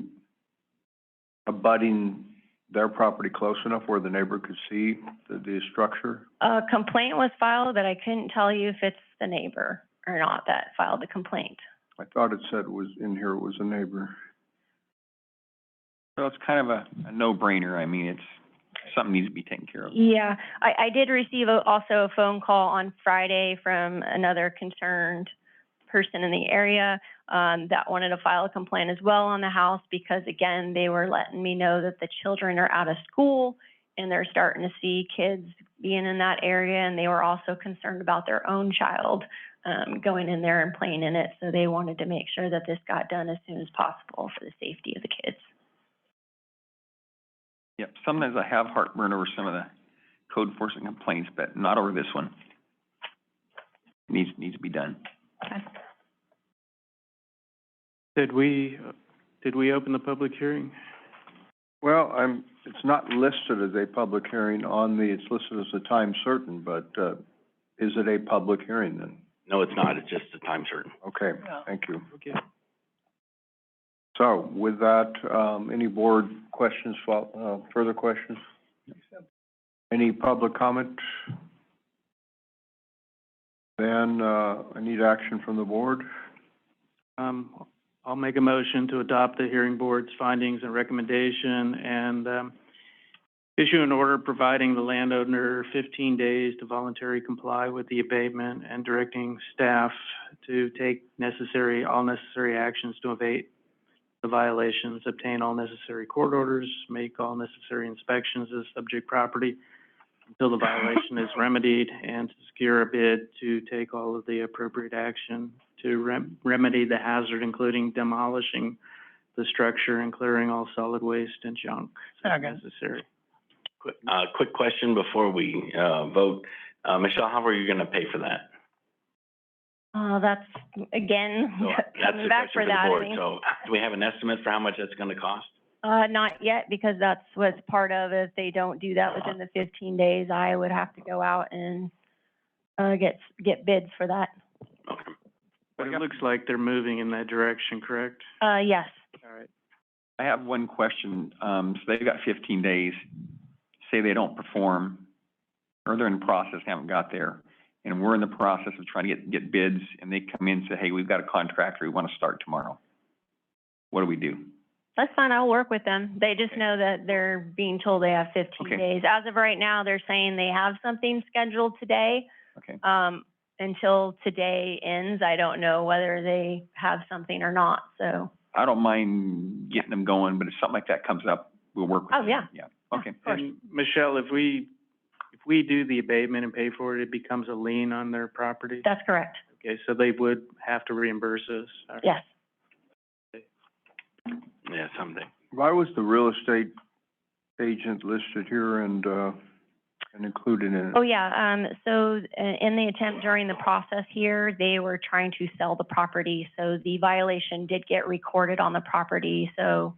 abutting their property close enough where the neighbor could see the structure? A complaint was filed, but I couldn't tell you if it's the neighbor or not that filed the complaint. I thought it said it was in here, it was a neighbor. So it's kind of a no-brainer. I mean, it's something needs to be taken care of. Yeah, I did receive also a phone call on Friday from another concerned person in the area that wanted to file a complaint as well on the house because, again, they were letting me know that the children are out of school and they're starting to see kids being in that area, and they were also concerned about their own child going in there and playing in it. So they wanted to make sure that this got done as soon as possible for the safety of the kids. Yep, sometimes I have heartburn over some of the code enforcement complaints, but not over this one. It needs to be done. Okay. Did we open the public hearing? Well, it's not listed as a public hearing on it's listed as a time certain, but is it a public hearing then? No, it's not. It's just a time certain. Okay, thank you. Okay. So with that, any board questions, further questions? Any public comment? Then, I need action from the board. I'll make a motion to adopt the hearing board's findings and recommendation and, issue an order providing the landowner 15 days to voluntarily comply with the abatement and directing staff to take all necessary actions to abate the violations, obtain all necessary court orders, make all necessary inspections of subject property until the violation is remedied, and to secure a bid to take all of the appropriate action to remedy the hazard, including demolishing the structure and clearing all solid waste and junk as necessary. Quick question before we, vote. Michelle, how are you gonna pay for that? That's, again, So that's coming the back for question for the that. I board. think. So do we have an estimate for how much that's gonna cost? Not yet, because that's what's part of, if they don't do that within the 15 days, I would have to go out and, get bids for that. Okay. But it looks like they're moving in that direction, correct? Yes. All right. I have one question. So they've got 15 days. Say they don't perform, or they're in the process, haven't got there, and we're in the process of trying to get bids, and they come in and say, hey, we've got a contractor, we want to start tomorrow. What do we do? That's fine, I'll work with them. They just know that they're being told they have 15 Okay. days. As of right now, they're saying they have something scheduled today. Okay. Until today ends, I don't know whether they have something or not, so. I don't mind getting them going, but if something like that comes up, we'll work with Oh, them. yeah. Yeah, okay. And Michelle, if we do the abatement and pay for it, it becomes a lien on their property? That's correct. Okay, so they would have to reimburse us? All right. Yes. Yeah, someday. Why was the real estate agent listed here and included in it? Oh, yeah, so in the attempt during the process here, they were trying to sell the property, so the violation did get recorded on the property, so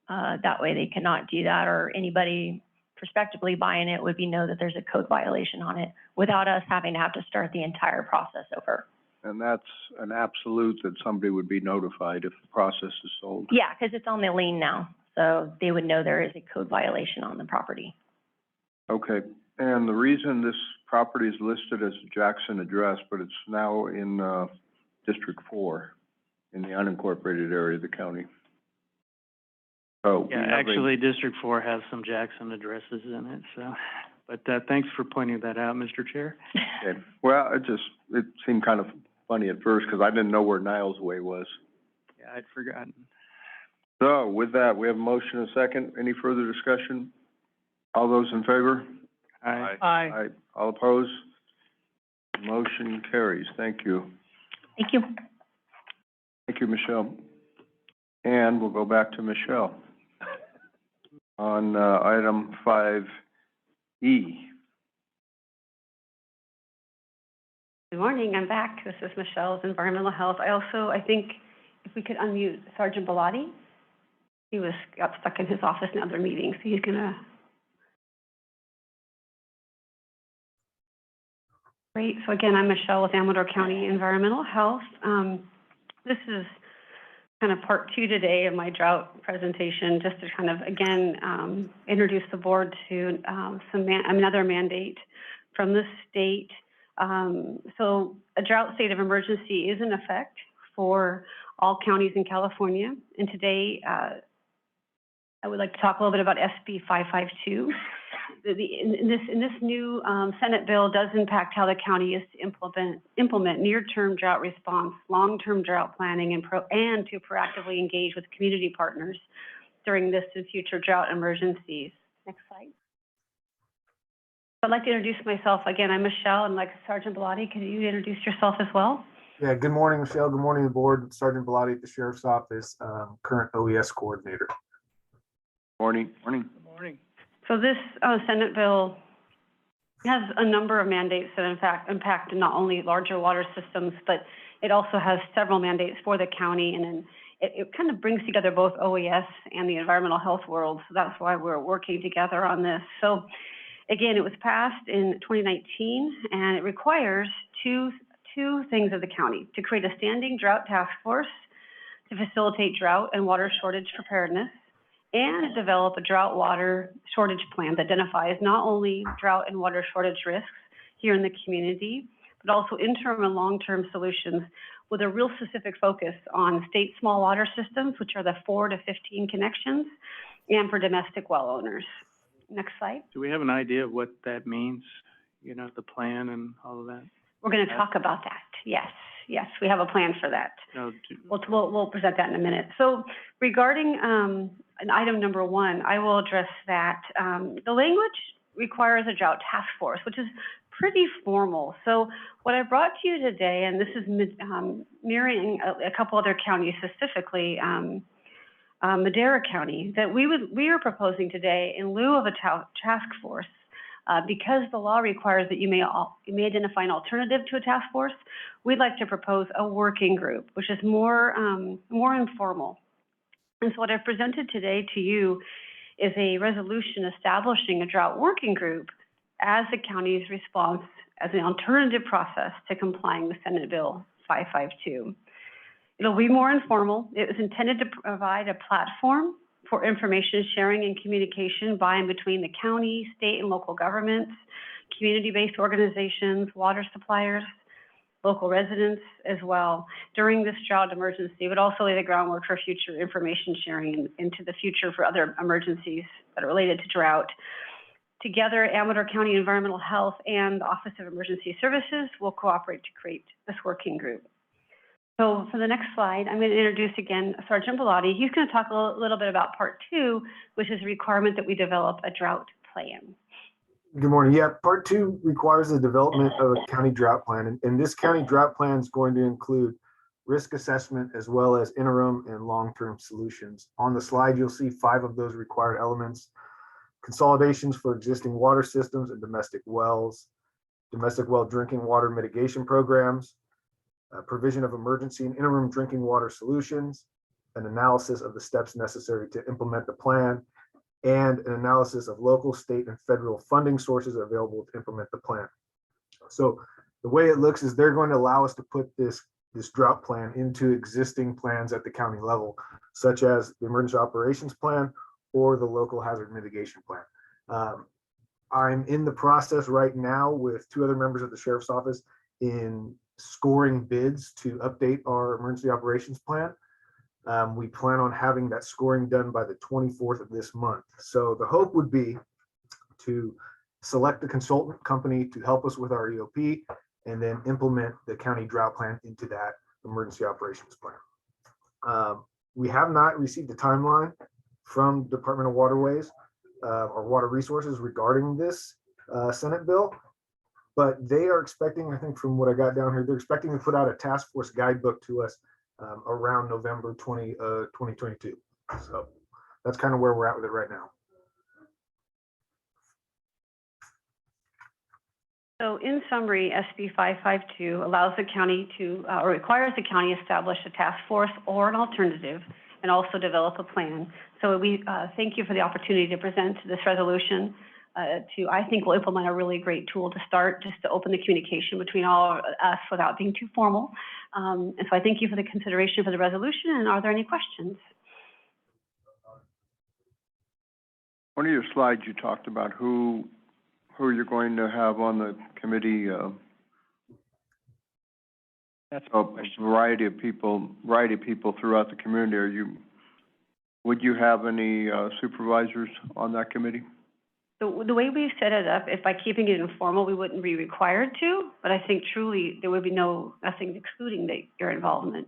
that way they cannot do that, or anybody prospectively buying it would know that there's a code violation on it without us having to have to start the entire process over. And that's an absolute that somebody would be notified if the process is sold? Yeah, because it's on the lien now, so they would know there is a code violation on the property. Okay, and the reason this property is listed as a Jackson address, but it's now in District 4, in the unincorporated area of the county. Oh, Yeah, actually, District 4 has some Jackson addresses in it, so, but, thanks for pointing that out, Mr. Chair. Okay. Well, it seemed kind of funny at first, because I didn't know where Niles Way was. Yeah, I'd forgotten. So with that, we have a motion and a second. Any further discussion? All those in favor? Aye. Aye. All opposed? Motion carries. Thank you. Thank you. Thank you, Michelle. And we'll go back to Michelle on item 5E. Good morning, I'm back. This is Michelle with Environmental Health. I think if we could unmute Sergeant Bellotti. He got stuck in his office in other meetings, so he's gonna. Great, so again, I'm Michelle with Amador County Environmental Health. This is kind of part 2 today of my drought presentation, just to kind of, again, introduce the board to another mandate from the state. So a drought state of emergency is in effect for all counties in California. And today, I would like to talk a little bit about SB 552. In this new Senate bill does impact how the county is to implement near-term drought response, long-term drought planning, and to proactively engage with community partners during this and future drought emergencies. Next slide. I'd like to introduce myself again. I'm Michelle, and like Sergeant Bellotti, could you introduce yourself as well? Yeah, good morning, Michelle. Good morning, the board. Sergeant Bellotti at the Sheriff's Office, current OES coordinator. Morning. Good morning. So this Senate bill has a number of mandates that in fact impact not only larger water systems, but it also has several mandates for the county, and then it kind of brings together both OES and the environmental health world. So that's why we're working together on this. So again, it was passed in 2019, and it requires two two things of the county: to create a standing drought task force to facilitate drought and water shortage preparedness, and develop a drought water shortage plan that identifies not only drought and water shortage risks here in the community, but also interim and long-term solutions with a real specific focus on state small water systems, which are the 4 to 15 connections, and for domestic well owners. Next slide. Do we have an idea of what that means? You know, the plan and all of that? We're going to talk about that. Yes, yes, we have a plan for that. No, We'll present that in a minute. So regarding an item number 1, I will address that. The language requires a drought task force, which is pretty formal. So what I brought to you today, and this is mirroring a couple other counties, specifically Madera County, that we are proposing today in lieu of a task force, because the law requires that you may identify an alternative to a task force. We'd like to propose a working group, which is more informal. And so what I've presented today to you is a resolution establishing a drought working group as the county's response as an alternative process to complying with Senate Bill 552. It'll be more informal. It was intended to provide a platform for information sharing and communication by and between the county, state, and local governments, community-based organizations, water suppliers, local residents as well during this drought emergency, but also lay the groundwork for future information sharing into the future for other emergencies that are related to drought. Together, Amador County Environmental Health and the Office of Emergency Services will cooperate to create this working group. So for the next slide, I'm going to introduce again Sergeant Bellotti. He's going to talk a little bit about part 2, which is a requirement that we develop a drought plan. Good morning. Yeah, part 2 requires the development of a county drought plan. And this county drought plan is going to include risk assessment as well as interim and long-term solutions. On the slide, you'll see 5 of those required elements: consolidations for existing water systems and domestic wells, domestic well drinking water mitigation programs, provision of emergency and interim drinking water solutions, an analysis of the steps necessary to implement the plan, and an analysis of local, state, and federal funding sources available to implement the plan. So the way it looks is they're going to allow us to put this drought plan into existing plans at the county level, such as the emergency operations plan or the local hazard mitigation plan. I'm in the process right now with 2 other members of the sheriff's office in scoring bids to update our emergency operations plan. We plan on having that scoring done by the 24th of this month. So the hope would be to select a consultant company to help us with our EOP and then implement the county drought plan into that emergency operations plan. We have not received a timeline from Department of Waterways or Water Resources regarding this Senate bill, but they are expecting, I think from what I got down here, they're expecting to put out a task force guidebook to us around November 2022. So that's kind of where we're at with it right now. So in summary, SB 552 allows the county to, or requires the county establish a task force or an alternative and also develop a plan. So we thank you for the opportunity to present this resolution. I think will implement a really great tool to start, just to open the communication between all of us without being too formal. And so I thank you for the consideration for the resolution. And are there any questions? One of your slides, you talked about who you're going to have on the committee. That's a variety of people throughout the community. Would you have any supervisors on that committee? So the way we've set it up, if by keeping it informal, we wouldn't be required to, but I think truly there would be nothing excluding your involvement.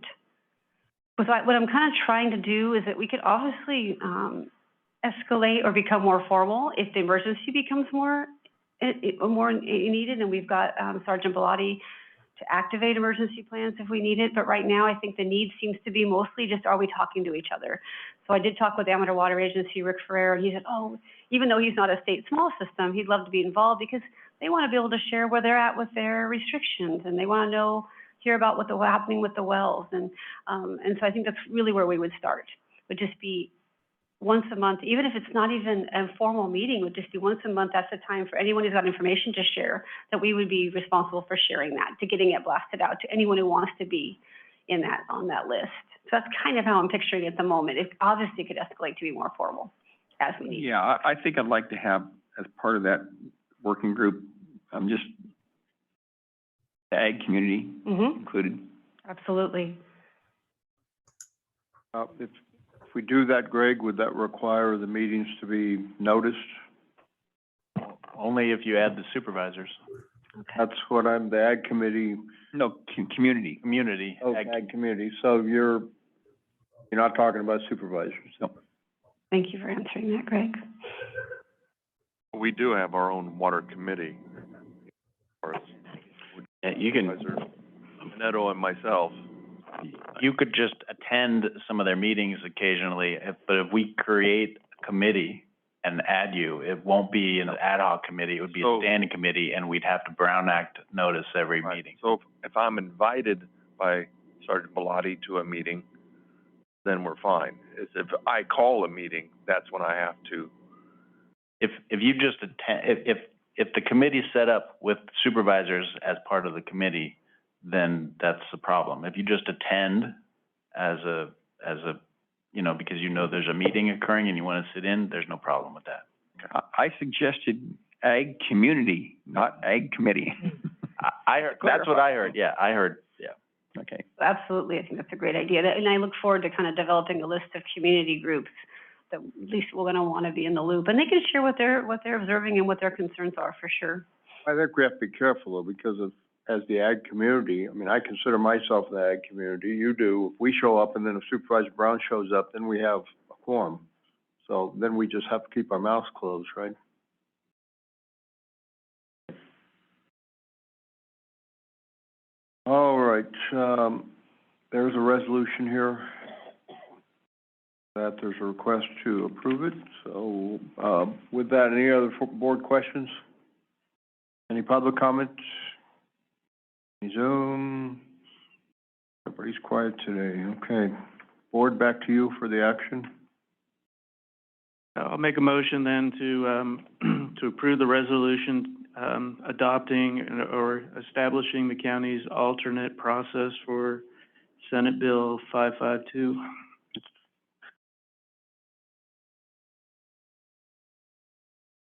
What I'm kind of trying to do is that we could obviously escalate or become more formal if the emergency becomes more needed, and we've got Sergeant Bellotti to activate emergency plans if we need it. But right now, I think the need seems to be mostly just, are we talking to each other? So I did talk with the Amador Water Agency, Rick Ferrer, and he said, oh, even though he's not a state small system, he'd love to be involved because they want to be able to share where they're at with their restrictions, and they want to hear about what's happening with the wells. And so I think that's really where we would start, would just be once a month, even if it's not even a formal meeting, would just be once a month. That's the time for anyone who's got information to share, that we would be responsible for sharing that, to getting it blasted out to anyone who wants to be in that, on that list. So that's kind of how I'm picturing it at the moment. It obviously could escalate to be more formal as we need. Yeah, I think I'd like to have, as part of that working group, just the ag community included. Absolutely. If we do that, Greg, would that require the meetings to be noticed? Only if you add the supervisors. That's what the ag committee. No, community. Community. Oh, ag community. So you're not talking about supervisors? No. Thank you for answering that, Greg. We do have our own water committee. Yeah, you can. Neto and myself. You could just attend some of their meetings occasionally, but if we create a committee and add you, it won't be an ad hoc committee, it would be a standing committee, and we'd have to Brown Act notice every meeting. So if I'm invited by Sergeant Bellotti to a meeting, then we're fine. If I call a meeting, that's when I have to. If you just attend, if the committee's set up with supervisors as part of the committee, then that's the problem. If you just attend as a, because there's a meeting occurring and you want to sit in, there's no problem with that. I suggested ag community, not ag committee. I heard, that's what I heard, yeah, Okay. Absolutely, I think that's a great idea. And I look forward to kind of developing a list of community groups that at least we're gonna want to be in the loop. And they can share what they're observing and what their concerns are, for sure. I think we have to be careful though, because as the ag community, I consider myself the ag community, you do. If we show up and then if Supervisor Brown shows up, then we have a quorum. So then we just have to keep our mouths closed, right? All right, there's a resolution here that there's a request to approve it. So, with that, any other board questions? Any public comments? Any Zoom? Everybody's quiet today. Okay. Board, back to you for the action. I'll make a motion then to approve the resolution adopting or establishing the county's alternate process for Senate Bill 552. Is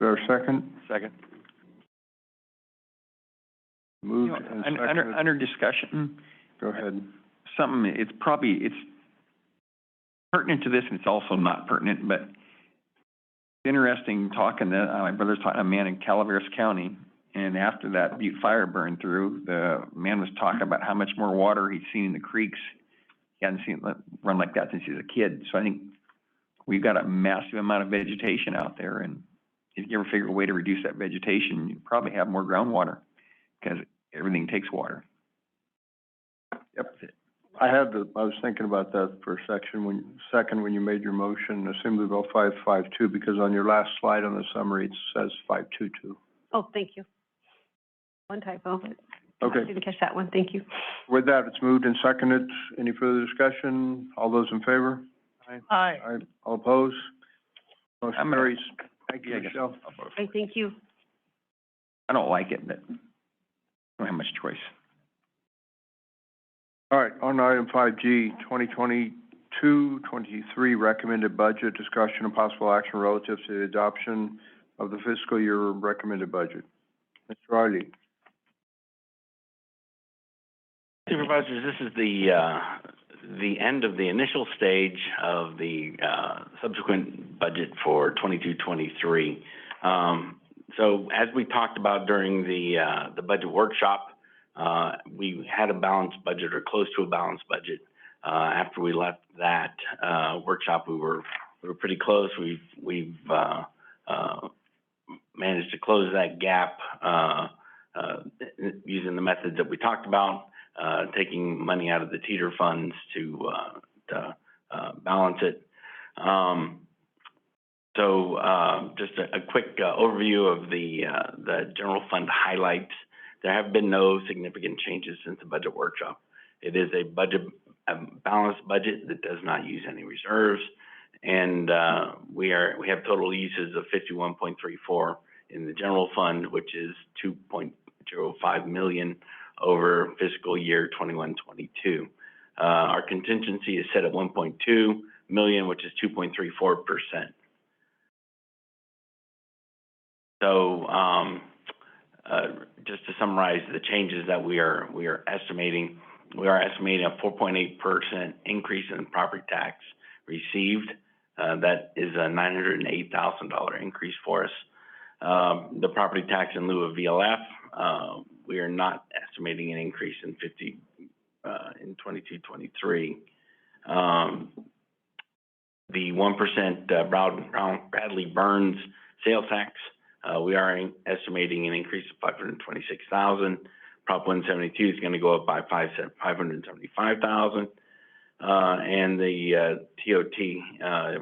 there a second? Second. Moved and seconded. Under discussion. Go ahead. It's pertinent to this and it's also not pertinent, but it's interesting talking to, my brother's talking to a man in Calaveras County, and after that Butte fire burned through, the man was talking about how much more water he'd seen in the creeks. He hadn't seen it run like that since he was a kid. So I think we've got a massive amount of vegetation out there, and if you ever figure a way to reduce that vegetation, you probably have more groundwater, because everything takes water. Yep. I was thinking about that for a second when you made your motion, Assembly Bill 552, because on your last slide on the summary, it says 522. Oh, thank you. One typo, but Okay. I didn't catch that one. Thank you. With that, it's moved and seconded. Any further discussion? All those in favor? Aye. Aye. All opposed? Motion carries. Thank you, Michelle. Okay, thank you. I don't like it, but I don't have much choice. All right, on item 5G, 2022-23 recommended budget, discussion and possible action relative to the adoption of the fiscal year recommended budget. Mr. Riley. Supervisors, this is the end of the initial stage of the subsequent budget for 22-23. So as we talked about during the budget workshop, we had a balanced budget or close to a balanced budget. After we left that workshop, we were pretty close. We've managed to close that gap using the methods that we talked about, taking money out of the teeter funds to balance it. So just a quick overview of the general fund highlights. There have been no significant changes since the budget workshop. It is a balanced budget that does not use any reserves, we have total uses of 51.34 in the general fund, which is 2.05 million over fiscal year 21-22. Our contingency is set at 1.2 million, which is 2.34%. So just to summarize the changes that we are estimating, we are estimating a 4.8% increase in property tax received. That is a $908,000 increase for us. The property tax in lieu of VLF, we are not estimating an increase in 22-23. The 1% Bradley Burns sales tax, we are estimating an increase of 526,000. Prop 172 is going to go up by 575,000. And the TOT,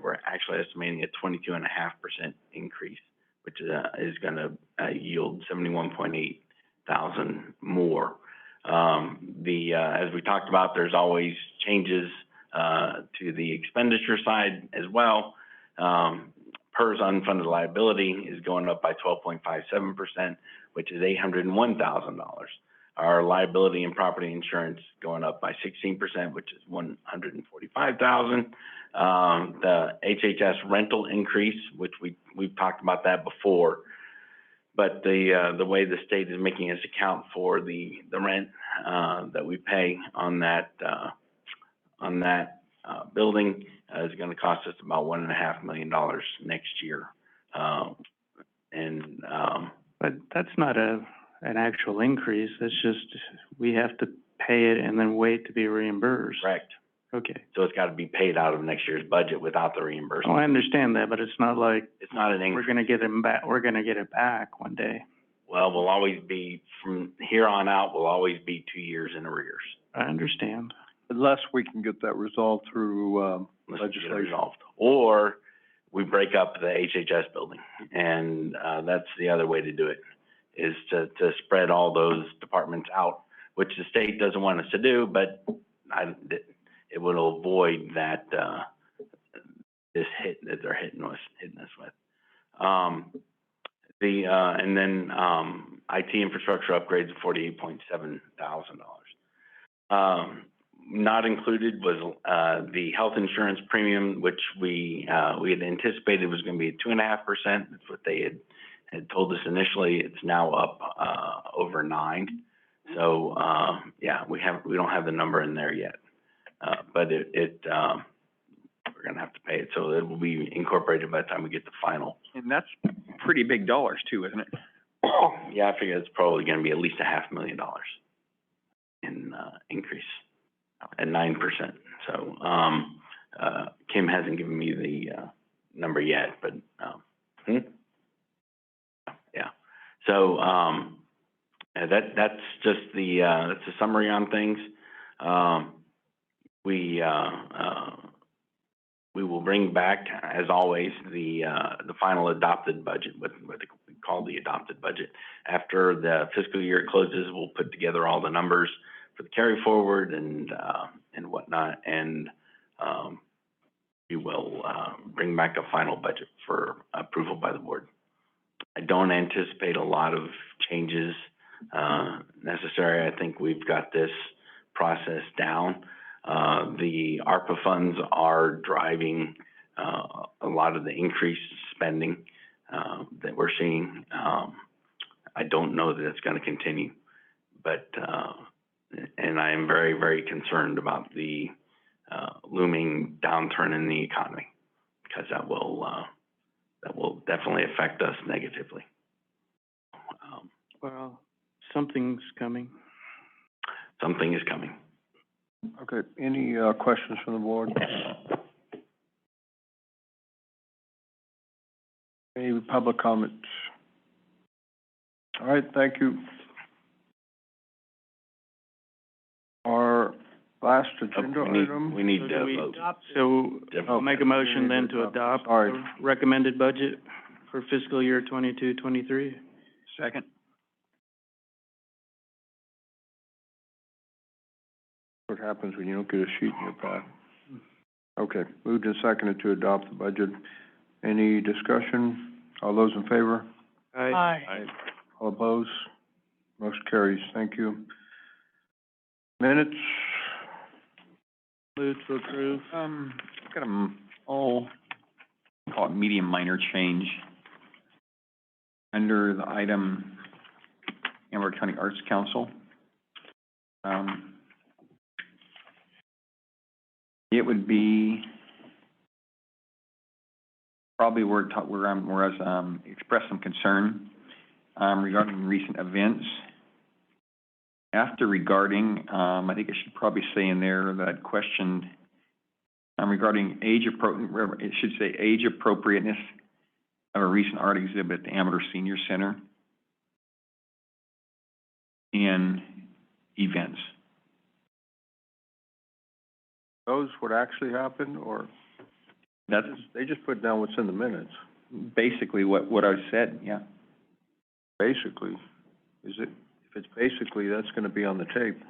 we're actually estimating a 22.5% increase, which is going to yield 71.8 thousand more. As we talked about, there's always changes to the expenditure side as well. PERS unfunded liability is going up by 12.57%, which is $801,000. Our liability and property insurance going up by 16%, which is $145,000. The HHS rental increase, which we've talked about that before, but the way the state is making us account for the rent that we pay on that building is going to cost us about $1.5 million next year. But that's not an actual increase. That's just, we have to pay it and then wait to be reimbursed. Correct. Okay. So it's got to be paid out of next year's budget without the reimbursement. Oh, I understand that, but it's not like It's not an increase. we're gonna get them back, we're gonna get it back one day. Well, we'll always be, from here on out, we'll always be 2 years in arrears. I understand. Unless we can get that resolved through, Unless we get it legislation. resolved. Or we break up the HHS building, and that's the other way to do it, is to spread all those departments out, which the state doesn't want us to do, but it will avoid that this hit that they're hitting us with. And then IT infrastructure upgrades of $48.7 thousand. Not included was the health insurance premium, which we had anticipated was going to be 2.5%. That's what they had told us initially. It's now up over 9%. So yeah, we don't have the number in there yet, but we're going to have to pay it. So it will be incorporated by the time we get the final. And that's pretty big dollars too, isn't it? Yeah, I figure it's probably going to be at least $500,000 in increase at 9%. So Kim hasn't given me the number yet, but yeah. So that's just that's a summary on things. We will bring back, as always, the final adopted budget, what we call the adopted budget. After the fiscal year closes, we'll put together all the numbers for the carry forward and whatnot, and we will bring back a final budget for approval by the board. I don't anticipate a lot of changes necessary. I think we've got this process down. The ARPA funds are driving a lot of the increased spending that we're seeing. I don't know that it's going to continue, but and I am very, very concerned about the looming downturn in the economy, because that will definitely affect us negatively. Well, something's coming. Something is coming. Okay, any questions from the board? Any public comments? All right, thank you. Our last agenda item. We need So to do we vote. So I'll make a motion then to adopt the recommended budget for fiscal year 22-23. Second. What happens when you don't get a sheet in your pack? Okay, moved and seconded to adopt the budget. Any discussion? All those in favor? Aye. All opposed? Motion carries. Thank you. Minutes? Move to approve. Got a, call it medium minor change. Under the item, Amador County Arts Council. It would be probably where I expressed some concern, regarding recent events. After regarding, I think it should probably say in there that questioned, regarding it should say age appropriateness of a recent art exhibit at the Amador Senior Center and events. Those what actually happened, or That's they just put down what's in the minutes? basically what I said, yeah. Basically, is it, if it's basically, that's gonna be on the tape.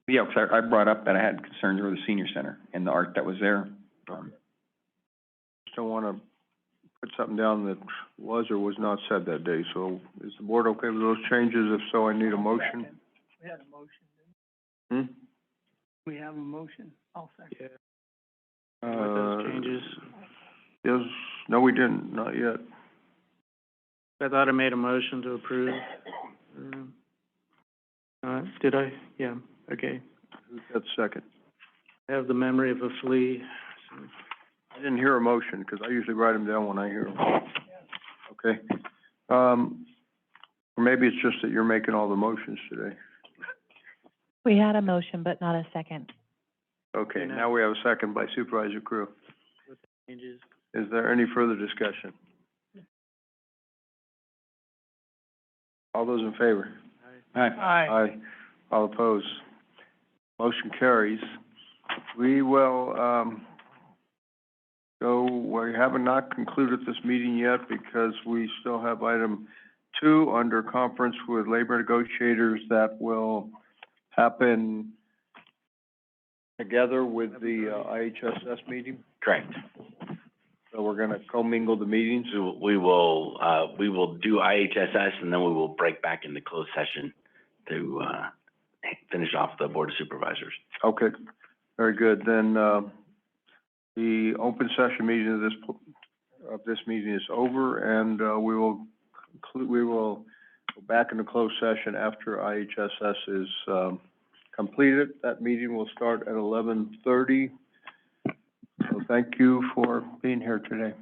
Yeah, because I brought up that I had concerns over the senior center and the art that was there. Just don't wanna put something down that was or was not said that day, so is the board okay with those changes? If so, I need a motion. We had a motion, Hmm? we have a motion, I'll second. With those changes. Yes, no, we didn't, not yet. I thought I made a motion to approve. Did I? Yeah, okay. Who's got second? I have the memory of a flea. I didn't hear a motion, because I usually write them down when I hear them. Okay. Or maybe it's just that you're making all the motions today. We had a motion, but not a second. Okay, now we have a second by Supervisor Crew. Changes. Is there any further discussion? All those in favor? Aye. Aye. All opposed? Motion carries. We will, we have not concluded this meeting yet because we still have item 2 under conference with labor negotiators that will happen together with the IHSS meeting. Correct. So we're gonna commingle the meetings. So we will do IHSS and then we will break back into closed session to, finish off the Board of Supervisors. Okay, very good. Then, the open session meeting of this meeting is over, and, we will go back into closed session after IHSS is, completed. That meeting will start at 11:30. So thank you for being here today.